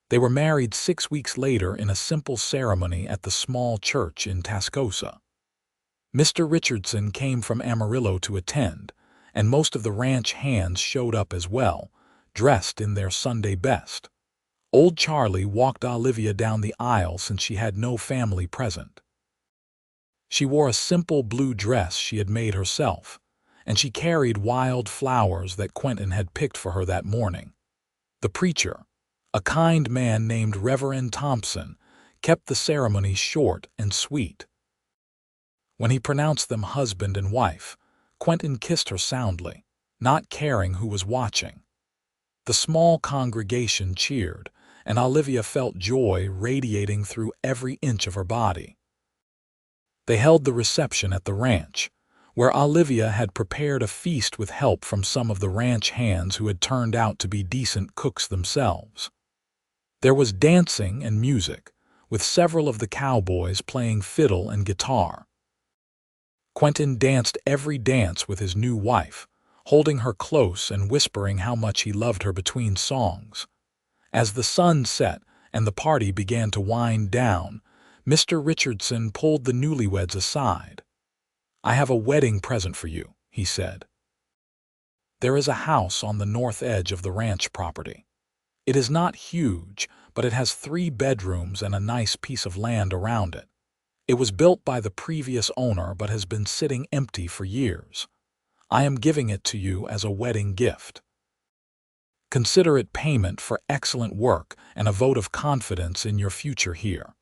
They were married 6 weeks later in a simple ceremony at the small church in Tascosa. Mr. Richardson came from Amarillo to attend, and most of the ranch hands showed up as well, dressed in their Sunday best. Old Charlie walked Olivia down the aisle since she had no family present. She wore a simple blue dress she had made herself, and she carried wild flowers that Quentin had picked for her that morning. The preacher, a kind man named Reverend Thompson, kept the ceremony short and sweet. When he pronounced them husband and wife, Quentin kissed her soundly, not caring who was watching. The small congregation cheered, and Olivia felt joy radiating through every inch of her body. They held the reception at the ranch, where Olivia had prepared a feast with help from some of the ranch hands who had turned out to be decent cooks themselves. There was dancing and music, with several of the cowboys playing fiddle and guitar. Quentin danced every dance with his new wife, holding her close and whispering how much he loved her between songs. As the sun set and the party began to wind down, Mr. Richardson pulled the newlyweds aside. "I have a wedding present for you," he said. "There is a house on the north edge of the ranch property. It is not huge, but it has 3 bedrooms and a nice piece of land around it. It was built by the previous owner but has been sitting empty for years. I am giving it to you as a wedding gift. Consider it payment for excellent work and a vote of confidence in your future here."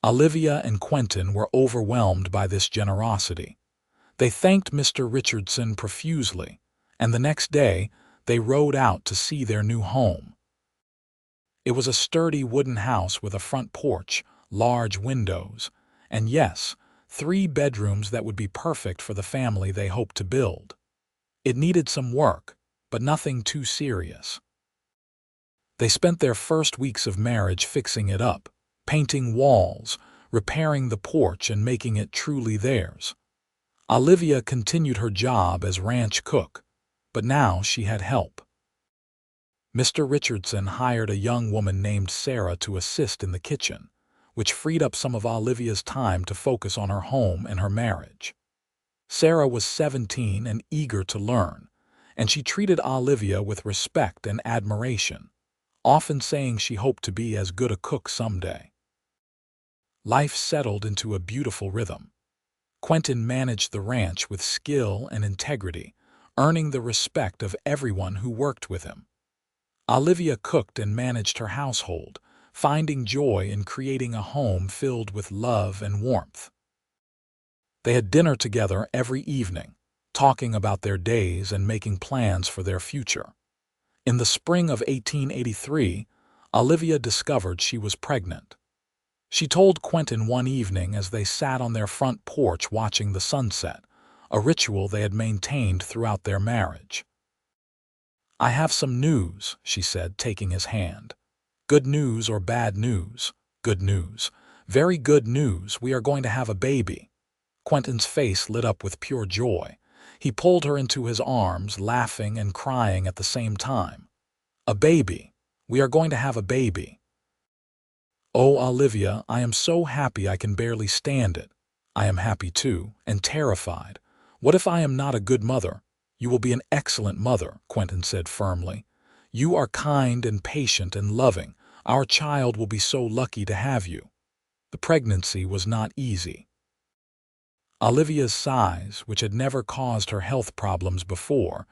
Olivia and Quentin were overwhelmed by this generosity. They thanked Mr. Richardson profusely, and the next day they rode out to see their new home. It was a sturdy wooden house with a front porch, large windows, and yes, 3 bedrooms that would be perfect for the family they hoped to build. It needed some work, but nothing too serious. They spent their first weeks of marriage fixing it up, painting walls, repairing the porch and making it truly theirs. Olivia continued her job as ranch cook, but now she had help. Mr. Richardson hired a young woman named Sarah to assist in the kitchen, which freed up some of Olivia's time to focus on her home and her marriage. Sarah was 17 and eager to learn, and she treated Olivia with respect and admiration, often saying she hoped to be as good a cook someday. Life settled into a beautiful rhythm. Quentin managed the ranch with skill and integrity, earning the respect of everyone who worked with him. Olivia cooked and managed her household, finding joy in creating a home filled with love and warmth. They had dinner together every evening, talking about their days and making plans for their future. In the spring of 1883, Olivia discovered she was pregnant. She told Quentin one evening as they sat on their front porch watching the sunset, a ritual they had maintained throughout their marriage. "I have some news," she said, taking his hand. "Good news or bad news? Good news. Very good news. We are going to have a baby." Quentin's face lit up with pure joy. He pulled her into his arms, laughing and crying at the same time. "A baby. We are going to have a baby." "Oh, Olivia, I am so happy I can barely stand it. I am happy too, and terrified. What if I am not a good mother? You will be an excellent mother, Quentin said firmly. You are kind and patient and loving. Our child will be so lucky to have you. The pregnancy was not easy. Olivia's size, which had never caused her health problems before,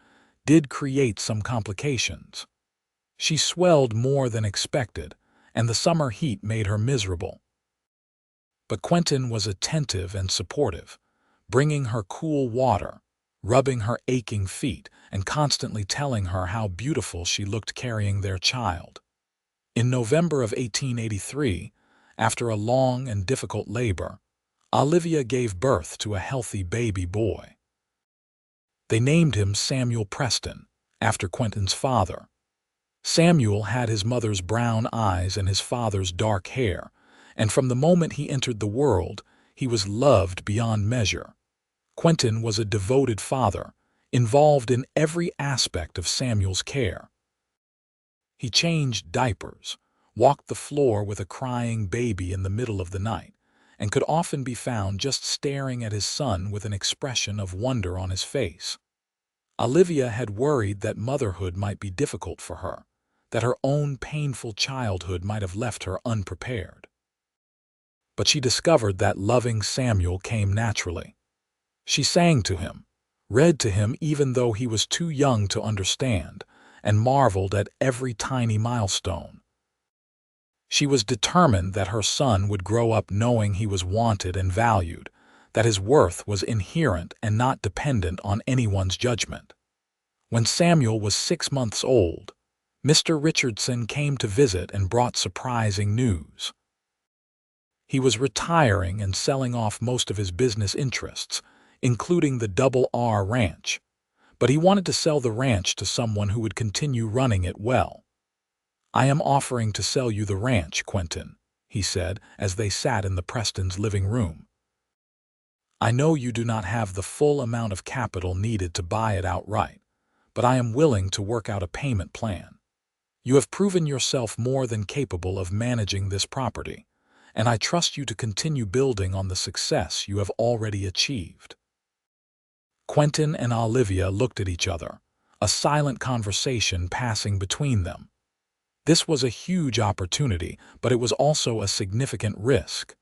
did create some complications. She swelled more than expected, and the summer heat made her miserable. But Quentin was attentive and supportive, bringing her cool water, rubbing her aching feet, and constantly telling her how beautiful she looked carrying their child. In November of 1883, after a long and difficult labor, Olivia gave birth to a healthy baby boy. They named him Samuel Preston, after Quentin's father. Samuel had his mother's brown eyes and his father's dark hair, and from the moment he entered the world, he was loved beyond measure. Quentin was a devoted father, involved in every aspect of Samuel's care. He changed diapers, walked the floor with a crying baby in the middle of the night, and could often be found just staring at his son with an expression of wonder on his face. Olivia had worried that motherhood might be difficult for her, that her own painful childhood might have left her unprepared. But she discovered that loving Samuel came naturally. She sang to him, read to him even though he was too young to understand, and marveled at every tiny milestone. She was determined that her son would grow up knowing he was wanted and valued, that his worth was inherent and not dependent on anyone's judgment. When Samuel was 6 months old, Mr. Richardson came to visit and brought surprising news. He was retiring and selling off most of his business interests, including the Double R Ranch, but he wanted to sell the ranch to someone who would continue running it well. I am offering to sell you the ranch, Quentin, he said as they sat in the Prestons' living room. I know you do not have the full amount of capital needed to buy it outright, but I am willing to work out a payment plan. You have proven yourself more than capable of managing this property, and I trust you to continue building on the success you have already achieved. Quentin and Olivia looked at each other, a silent conversation passing between them. This was a huge opportunity, but it was also a significant risk.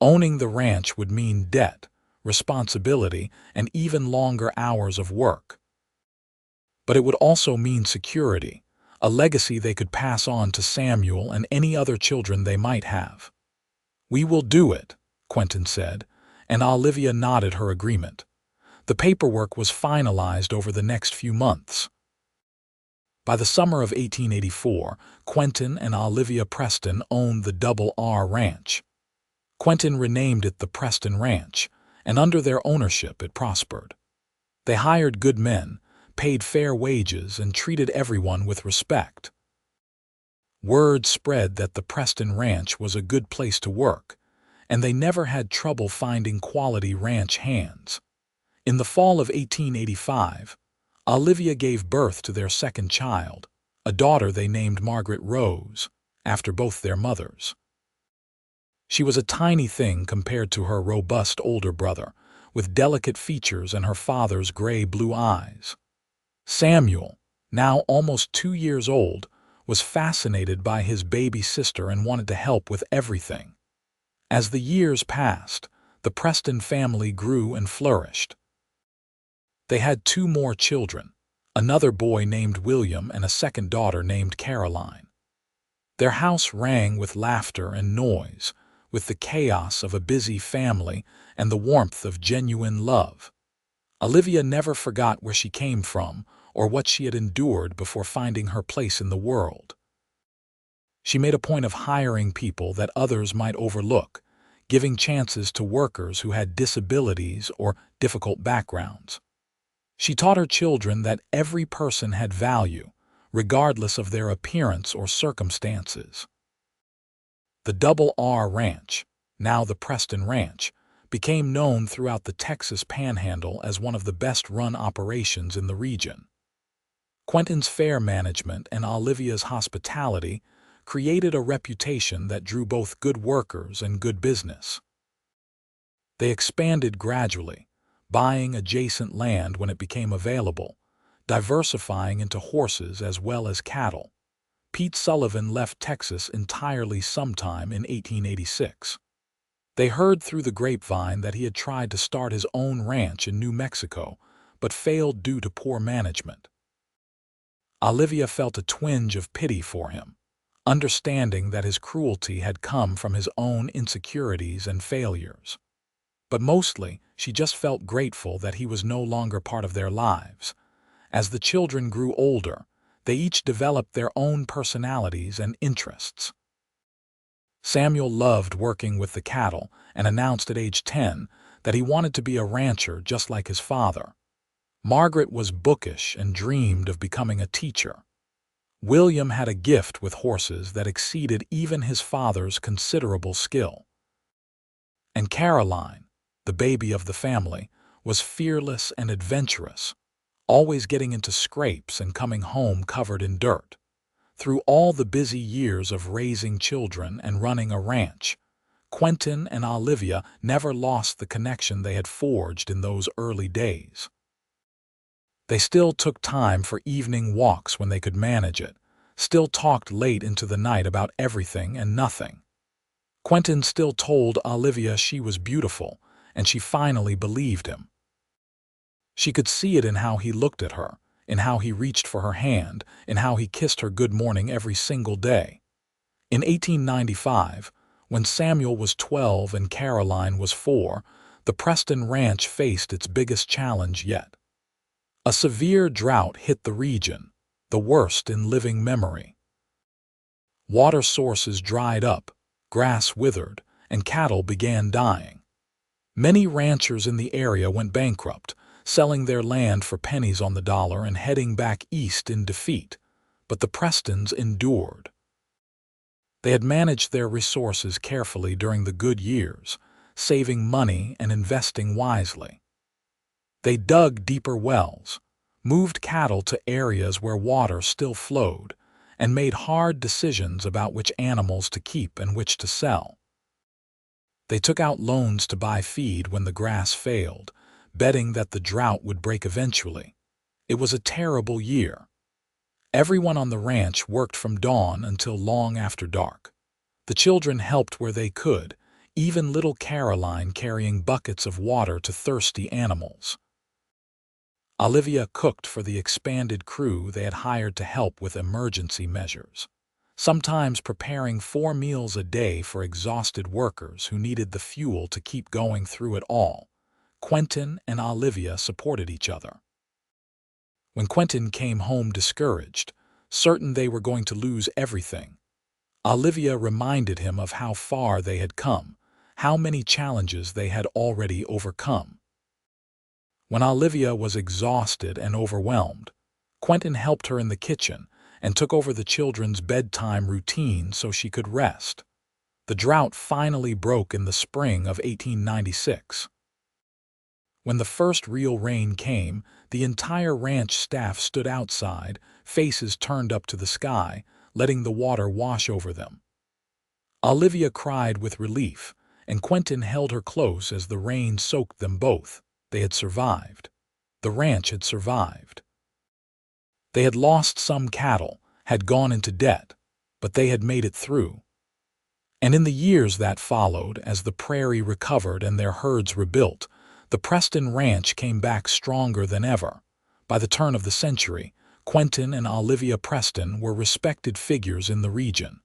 Owning the ranch would mean debt, responsibility, and even longer hours of work. But it would also mean security, a legacy they could pass on to Samuel and any other children they might have. We will do it, Quentin said, and Olivia nodded her agreement. The paperwork was finalized over the next few months. By the summer of 1884, Quentin and Olivia Preston owned the Double R Ranch. Quentin renamed it the Preston Ranch, and under their ownership it prospered. They hired good men, paid fair wages, and treated everyone with respect. Word spread that the Preston Ranch was a good place to work, and they never had trouble finding quality ranch hands. In the fall of 1885, Olivia gave birth to their second child, a daughter they named Margaret Rose, after both their mothers. She was a tiny thing compared to her robust older brother, with delicate features and her father's gray-blue eyes. Samuel, now almost 2 years old, was fascinated by his baby sister and wanted to help with everything. As the years passed, the Preston family grew and flourished. They had 2 more children, another boy named William and a second daughter named Caroline. Their house rang with laughter and noise, with the chaos of a busy family and the warmth of genuine love. Olivia never forgot where she came from or what she had endured before finding her place in the world. She made a point of hiring people that others might overlook, giving chances to workers who had disabilities or difficult backgrounds. She taught her children that every person had value, regardless of their appearance or circumstances. The Double R Ranch, now the Preston Ranch, became known throughout the Texas Panhandle as one of the best-run operations in the region. Quentin's fair management and Olivia's hospitality created a reputation that drew both good workers and good business. They expanded gradually, buying adjacent land when it became available, diversifying into horses as well as cattle. Pete Sullivan left Texas entirely sometime in 1886. They heard through the grapevine that he had tried to start his own ranch in New Mexico, but failed due to poor management. Olivia felt a twinge of pity for him, understanding that his cruelty had come from his own insecurities and failures. But mostly, she just felt grateful that he was no longer part of their lives. As the children grew older, they each developed their own personalities and interests. Samuel loved working with the cattle and announced at age 10 that he wanted to be a rancher just like his father. Margaret was bookish and dreamed of becoming a teacher. William had a gift with horses that exceeded even his father's considerable skill. And Caroline, the baby of the family, was fearless and adventurous, always getting into scrapes and coming home covered in dirt. Through all the busy years of raising children and running a ranch, Quentin and Olivia never lost the connection they had forged in those early days. They still took time for evening walks when they could manage it, still talked late into the night about everything and nothing. Quentin still told Olivia she was beautiful, and she finally believed him. She could see it in how he looked at her, in how he reached for her hand, in how he kissed her good morning every single day. In 1895, when Samuel was 12 and Caroline was 4, the Preston Ranch faced its biggest challenge yet. A severe drought hit the region, the worst in living memory. Water sources dried up, grass withered, and cattle began dying. Many ranchers in the area went bankrupt, selling their land for pennies on the dollar and heading back east in defeat, but the Prestons endured. They had managed their resources carefully during the good years, saving money and investing wisely. They dug deeper wells, moved cattle to areas where water still flowed, and made hard decisions about which animals to keep and which to sell. They took out loans to buy feed when the grass failed, betting that the drought would break eventually. It was a terrible year. Everyone on the ranch worked from dawn until long after dark. The children helped where they could, even little Caroline carrying buckets of water to thirsty animals. Olivia cooked for the expanded crew they had hired to help with emergency measures, sometimes preparing 4 meals a day for exhausted workers who needed the fuel to keep going through it all. Quentin and Olivia supported each other. When Quentin came home discouraged, certain they were going to lose everything, Olivia reminded him of how far they had come, how many challenges they had already overcome. When Olivia was exhausted and overwhelmed, Quentin helped her in the kitchen and took over the children's bedtime routine so she could rest. The drought finally broke in the spring of 1896. When the first real rain came, the entire ranch staff stood outside, faces turned up to the sky, letting the water wash over them. Olivia cried with relief, and Quentin held her close as the rain soaked them both. They had survived. The ranch had survived. They had lost some cattle, had gone into debt, but they had made it through. And in the years that followed, as the prairie recovered and their herds rebuilt, the Preston Ranch came back stronger than ever. By the turn of the century, Quentin and Olivia Preston were respected figures in the region.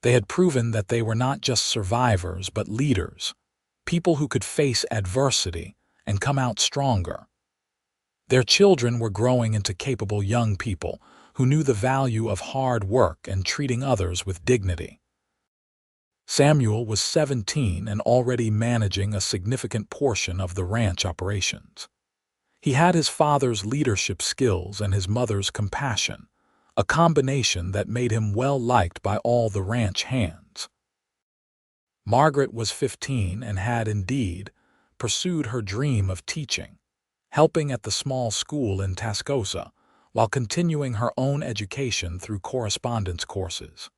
They had proven that they were not just survivors but leaders, people who could face adversity and come out stronger. Their children were growing into capable young people who knew the value of hard work and treating others with dignity. Samuel was 17 and already managing a significant portion of the ranch operations. He had his father's leadership skills and his mother's compassion, a combination that made him well liked by all the ranch hands. Margaret was 15 and had, indeed, pursued her dream of teaching, helping at the small school in Tascosa, while continuing her own education through correspondence courses.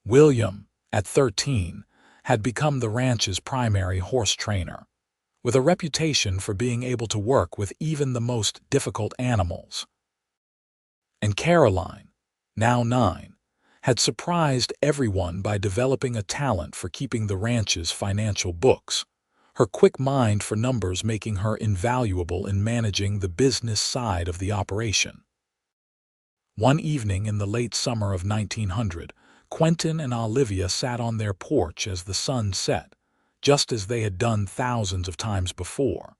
William, at 13, had become the ranch's primary horse trainer, with a reputation for being able to work with even the most difficult animals. And Caroline, now 9, had surprised everyone by developing a talent for keeping the ranch's financial books, her quick mind for numbers making her invaluable in managing the business side of the operation. One evening in the late summer of 1900, Quentin and Olivia sat on their porch as the sun set, just as they had done thousands of times before.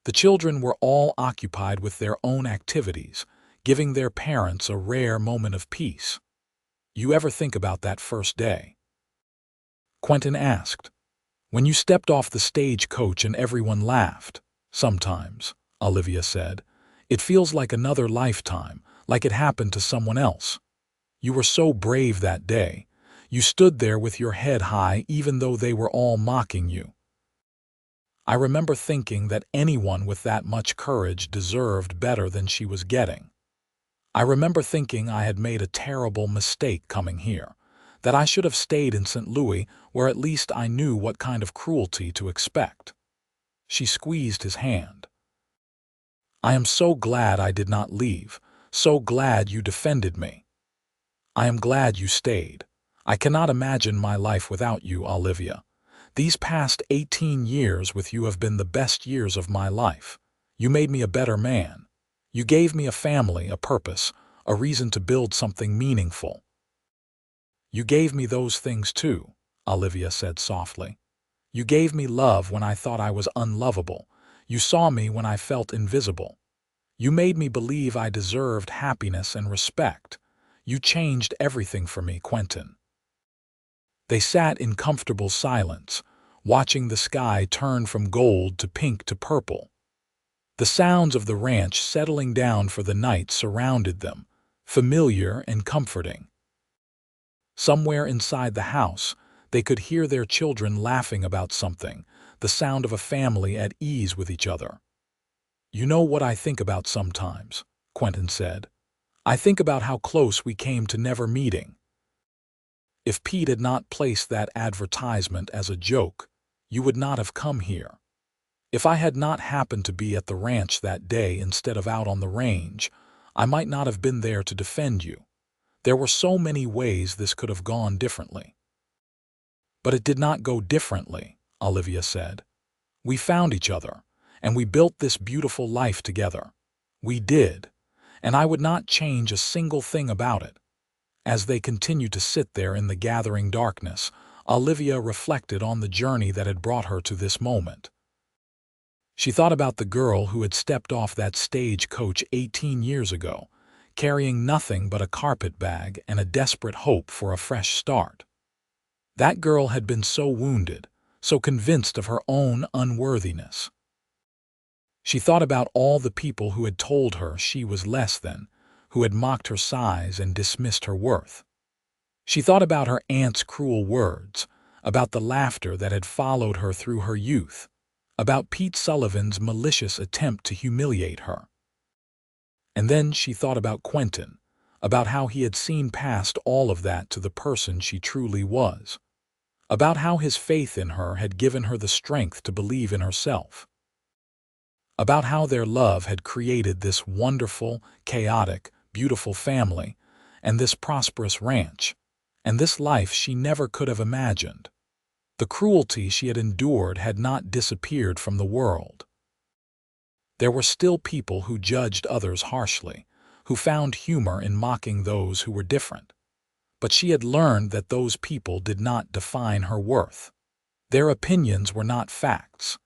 The children were all occupied with their own activities, giving their parents a rare moment of peace. "You ever think about that first day?" Quentin asked. "When you stepped off the stagecoach and everyone laughed?" "Sometimes," Olivia said. "It feels like another lifetime, like it happened to someone else. You were so brave that day. You stood there with your head high even though they were all mocking you." I remember thinking that anyone with that much courage deserved better than she was getting. I remember thinking I had made a terrible mistake coming here, that I should have stayed in St. Louis where at least I knew what kind of cruelty to expect. She squeezed his hand. "I am so glad I did not leave, so glad you defended me. I am glad you stayed. I cannot imagine my life without you, Olivia. These past 18 years with you have been the best years of my life. You made me a better man. You gave me a family, a purpose, a reason to build something meaningful." "You gave me those things too," Olivia said softly. "You gave me love when I thought I was unlovable. You saw me when I felt invisible. You made me believe I deserved happiness and respect. You changed everything for me, Quentin." They sat in comfortable silence, watching the sky turn from gold to pink to purple. The sounds of the ranch settling down for the night surrounded them, familiar and comforting. Somewhere inside the house, they could hear their children laughing about something, the sound of a family at ease with each other. "You know what I think about sometimes," Quentin said. "I think about how close we came to never meeting. If Pete had not placed that advertisement as a joke, you would not have come here. If I had not happened to be at the ranch that day instead of out on the range, I might not have been there to defend you. There were so many ways this could have gone differently." "But it did not go differently," Olivia said. "We found each other, and we built this beautiful life together. We did, and I would not change a single thing about it." As they continued to sit there in the gathering darkness, Olivia reflected on the journey that had brought her to this moment. She thought about the girl who had stepped off that stagecoach 18 years ago, carrying nothing but a carpet bag and a desperate hope for a fresh start. That girl had been so wounded, so convinced of her own unworthiness. She thought about all the people who had told her she was less than, who had mocked her size and dismissed her worth. She thought about her aunt's cruel words, about the laughter that had followed her through her youth, about Pete Sullivan's malicious attempt to humiliate her. And then she thought about Quentin, about how he had seen past all of that to the person she truly was, about how his faith in her had given her the strength to believe in herself, about how their love had created this wonderful, chaotic, beautiful family, and this prosperous ranch, and this life she never could have imagined. The cruelty she had endured had not disappeared from the world. There were still people who judged others harshly, who found humor in mocking those who were different. But she had learned that those people did not define her worth. Their opinions were not facts.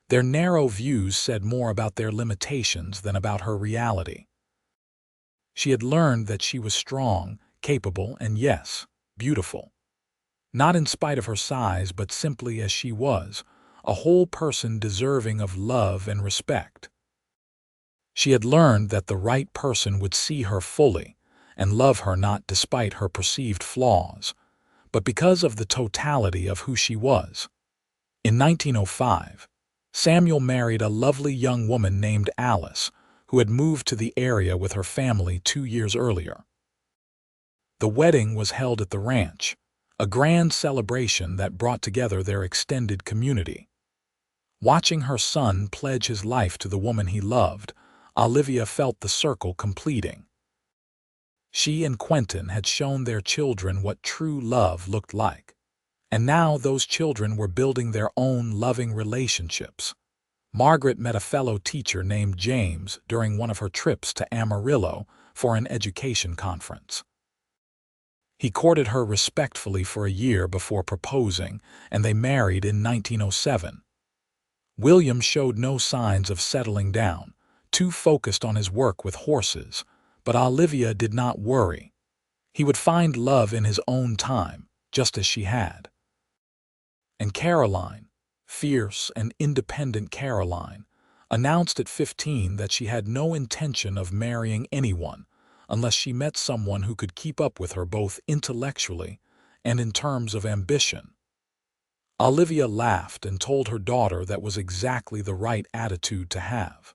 Their narrow views said more about their limitations than about her reality. She had learned that she was strong, capable, and yes, beautiful. Not in spite of her size, but simply as she was, a whole person deserving of love and respect. She had learned that the right person would see her fully and love her not despite her perceived flaws, but because of the totality of who she was. In 1905, Samuel married a lovely young woman named Alice, who had moved to the area with her family 2 years earlier. The wedding was held at the ranch, a grand celebration that brought together their extended community. Watching her son pledge his life to the woman he loved, Olivia felt the circle completing. She and Quentin had shown their children what true love looked like, and now those children were building their own loving relationships. Margaret met a fellow teacher named James during one of her trips to Amarillo for an education conference. He courted her respectfully for a year before proposing, and they married in 1907. William showed no signs of settling down, too focused on his work with horses, but Olivia did not worry. He would find love in his own time, just as she had. And Caroline, fierce and independent Caroline, announced at 15 that she had no intention of marrying anyone unless she met someone who could keep up with her both intellectually and in terms of ambition. Olivia laughed and told her daughter that was exactly the right attitude to have.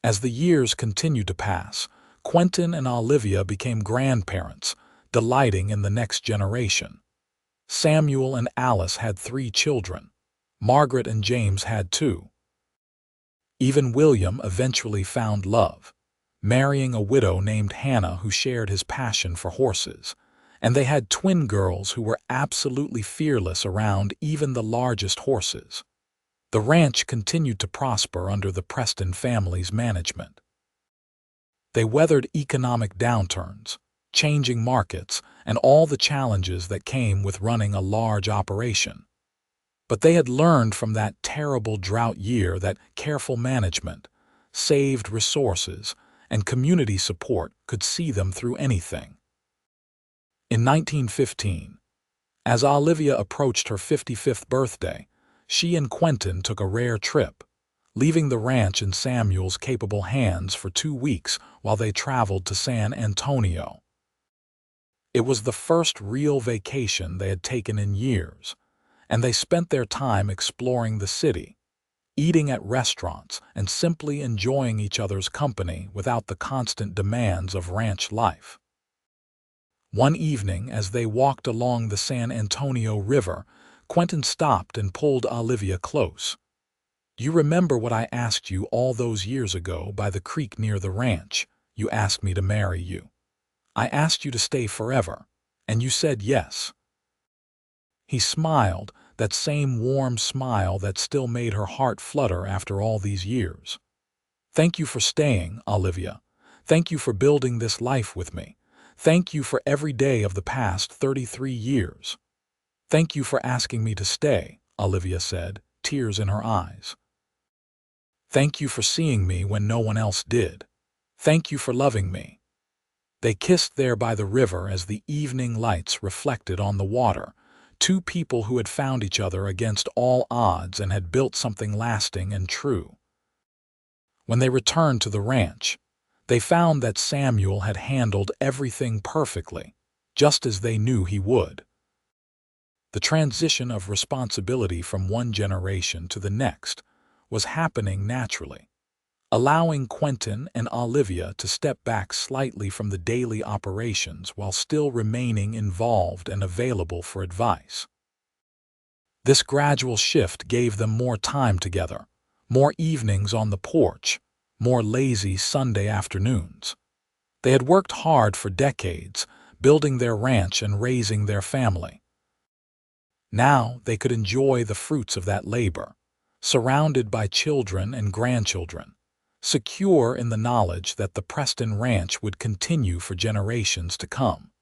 As the years continued to pass, Quentin and Olivia became grandparents, delighting in the next generation. Samuel and Alice had 3 children. Margaret and James had 2. Even William eventually found love, marrying a widow named Hannah who shared his passion for horses, and they had twin girls who were absolutely fearless around even the largest horses. The ranch continued to prosper under the Preston family's management. They weathered economic downturns, changing markets, and all the challenges that came with running a large operation. But they had learned from that terrible drought year that careful management, saved resources, and community support could see them through anything. In 1915, as Olivia approached her 55th birthday, she and Quentin took a rare trip, leaving the ranch in Samuel's capable hands for 2 weeks while they traveled to San Antonio. It was the first real vacation they had taken in years, and they spent their time exploring the city, eating at restaurants and simply enjoying each other's company without the constant demands of ranch life. One evening, as they walked along the San Antonio River, Quentin stopped and pulled Olivia close. "You remember what I asked you all those years ago by the creek near the ranch? You asked me to marry you. I asked you to stay forever, and you said yes." He smiled, that same warm smile that still made her heart flutter after all these years. "Thank you for staying, Olivia. Thank you for building this life with me. Thank you for every day of the past 33 years. Thank you for asking me to stay," Olivia said, tears in her eyes. "Thank you for seeing me when no one else did. Thank you for loving me." They kissed there by the river as the evening lights reflected on the water, 2 people who had found each other against all odds and had built something lasting and true. When they returned to the ranch, they found that Samuel had handled everything perfectly, just as they knew he would. The transition of responsibility from one generation to the next was happening naturally, allowing Quentin and Olivia to step back slightly from the daily operations while still remaining involved and available for advice. This gradual shift gave them more time together, more evenings on the porch, more lazy Sunday afternoons. They had worked hard for decades, building their ranch and raising their family. Now they could enjoy the fruits of that labor, surrounded by children and grandchildren, secure in the knowledge that the Preston Ranch would continue for generations to come.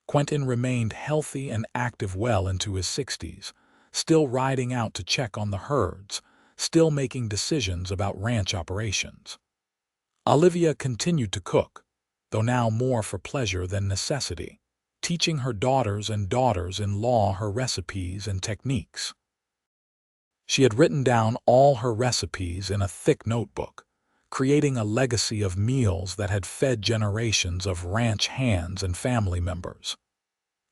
Quentin remained healthy and active well into his 60s, still riding out to check on the herds, still making decisions about ranch operations. Olivia continued to cook, though now more for pleasure than necessity, teaching her daughters and daughters-in-law her recipes and techniques. She had written down all her recipes in a thick notebook, creating a legacy of meals that had fed generations of ranch hands and family members.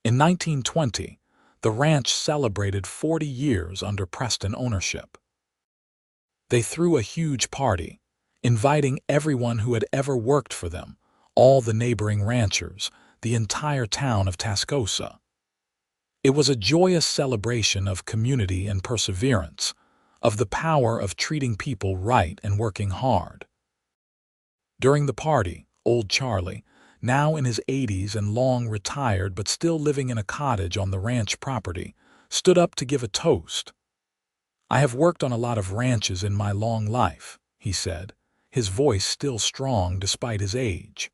In 1920, the ranch celebrated 40 years under Preston ownership. They threw a huge party, inviting everyone who had ever worked for them, all the neighboring ranchers, the entire town of Tascosa. It was a joyous celebration of community and perseverance, of the power of treating people right and working hard. During the party, old Charlie, now in his 80s and long retired but still living in a cottage on the ranch property, stood up to give a toast. "I have worked on a lot of ranches in my long life," he said, his voice still strong despite his age.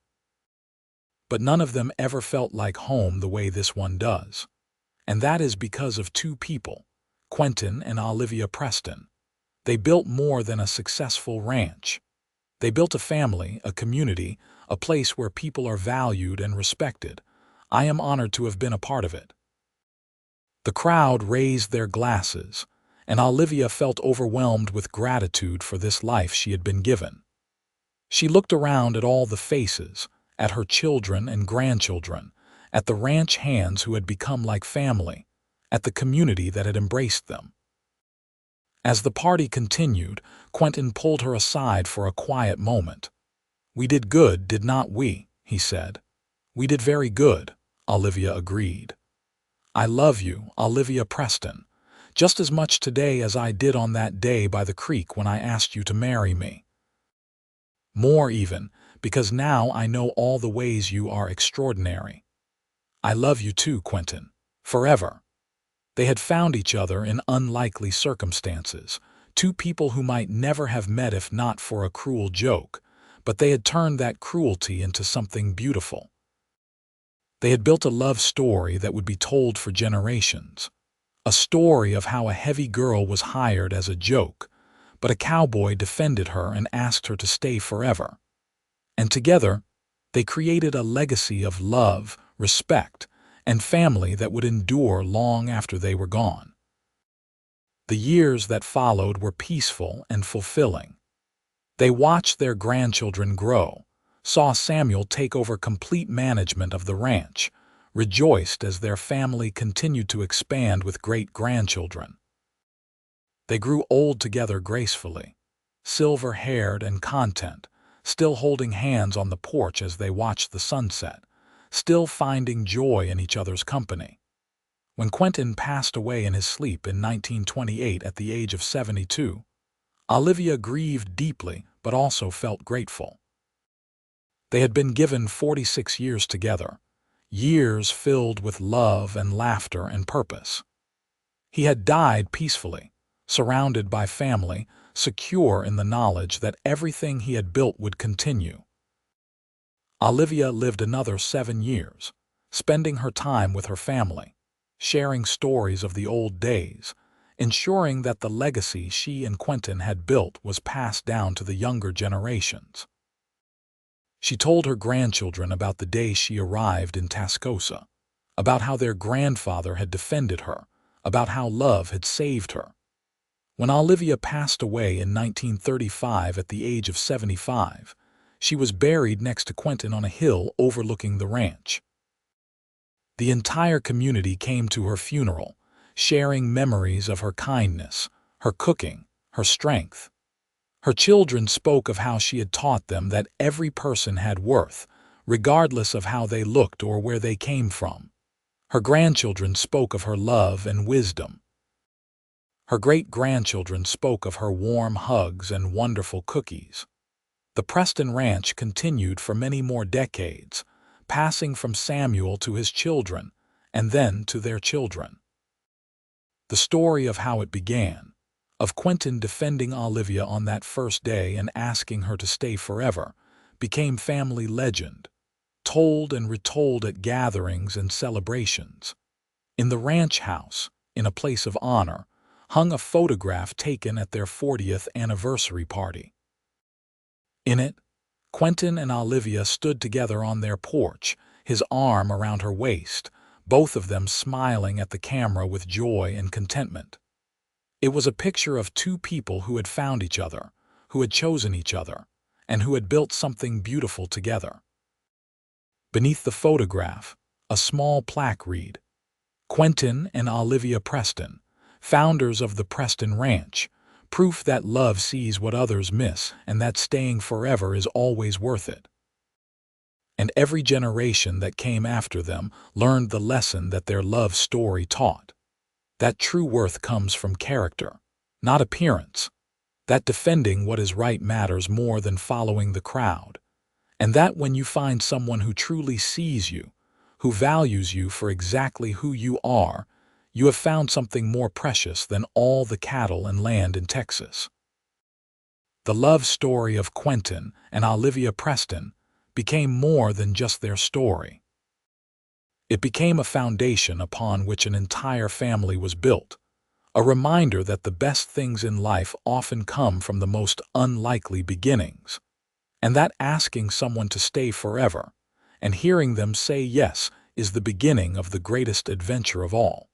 "But none of them ever felt like home the way this one does. And that is because of two people, Quentin and Olivia Preston. They built more than a successful ranch. They built a family, a community, a place where people are valued and respected. I am honored to have been a part of it." The crowd raised their glasses, and Olivia felt overwhelmed with gratitude for this life she had been given. She looked around at all the faces, at her children and grandchildren, at the ranch hands who had become like family, at the community that had embraced them. As the party continued, Quentin pulled her aside for a quiet moment. "We did good, did not we?" he said. "We did very good," Olivia agreed. "I love you, Olivia Preston, just as much today as I did on that day by the creek when I asked you to marry me. More even, because now I know all the ways you are extraordinary. I love you too, Quentin, forever." They had found each other in unlikely circumstances, two people who might never have met if not for a cruel joke, but they had turned that cruelty into something beautiful. They had built a love story that would be told for generations, a story of how a heavy girl was hired as a joke, but a cowboy defended her and asked her to stay forever. And together, they created a legacy of love, respect, and family that would endure long after they were gone. The years that followed were peaceful and fulfilling. They watched their grandchildren grow, saw Samuel take over complete management of the ranch, rejoiced as their family continued to expand with great-grandchildren. They grew old together gracefully, silver-haired and content, still holding hands on the porch as they watched the sunset, still finding joy in each other's company. When Quentin passed away in his sleep in 1928 at the age of 72, Olivia grieved deeply but also felt grateful. They had been given 46 years together, years filled with love and laughter and purpose. He had died peacefully, surrounded by family, secure in the knowledge that everything he had built would continue. Olivia lived another 7 years, spending her time with her family, sharing stories of the old days, ensuring that the legacy she and Quentin had built was passed down to the younger generations. She told her grandchildren about the day she arrived in Tascosa, about how their grandfather had defended her, about how love had saved her. When Olivia passed away in 1935 at the age of 75, she was buried next to Quentin on a hill overlooking the ranch. The entire community came to her funeral, sharing memories of her kindness, her cooking, her strength. Her children spoke of how she had taught them that every person had worth, regardless of how they looked or where they came from. Her grandchildren spoke of her love and wisdom. Her great-grandchildren spoke of her warm hugs and wonderful cookies. The Preston Ranch continued for many more decades, passing from Samuel to his children, and then to their children. The story of how it began, of Quentin defending Olivia on that first day and asking her to stay forever, became family legend, told and retold at gatherings and celebrations. In the ranch house, in a place of honor, hung a photograph taken at their 40th anniversary party. In it, Quentin and Olivia stood together on their porch, his arm around her waist, both of them smiling at the camera with joy and contentment. It was a picture of two people who had found each other, who had chosen each other, and who had built something beautiful together. Beneath the photograph, a small plaque read, "Quentin and Olivia Preston, founders of the Preston Ranch, proof that love sees what others miss and that staying forever is always worth it." and every generation that came after them learned the lesson that their love story taught. That true worth comes from character, not appearance. That defending what is right matters more than following the crowd. And that when you find someone who truly sees you, who values you for exactly who you are, you have found something more precious than all the cattle and land in Texas. The love story of Quentin and Olivia Preston became more than just their story. It became a foundation upon which an entire family was built, a reminder that the best things in life often come from the most unlikely beginnings, and that asking someone to stay forever and hearing them say yes is the beginning of the greatest adventure of all.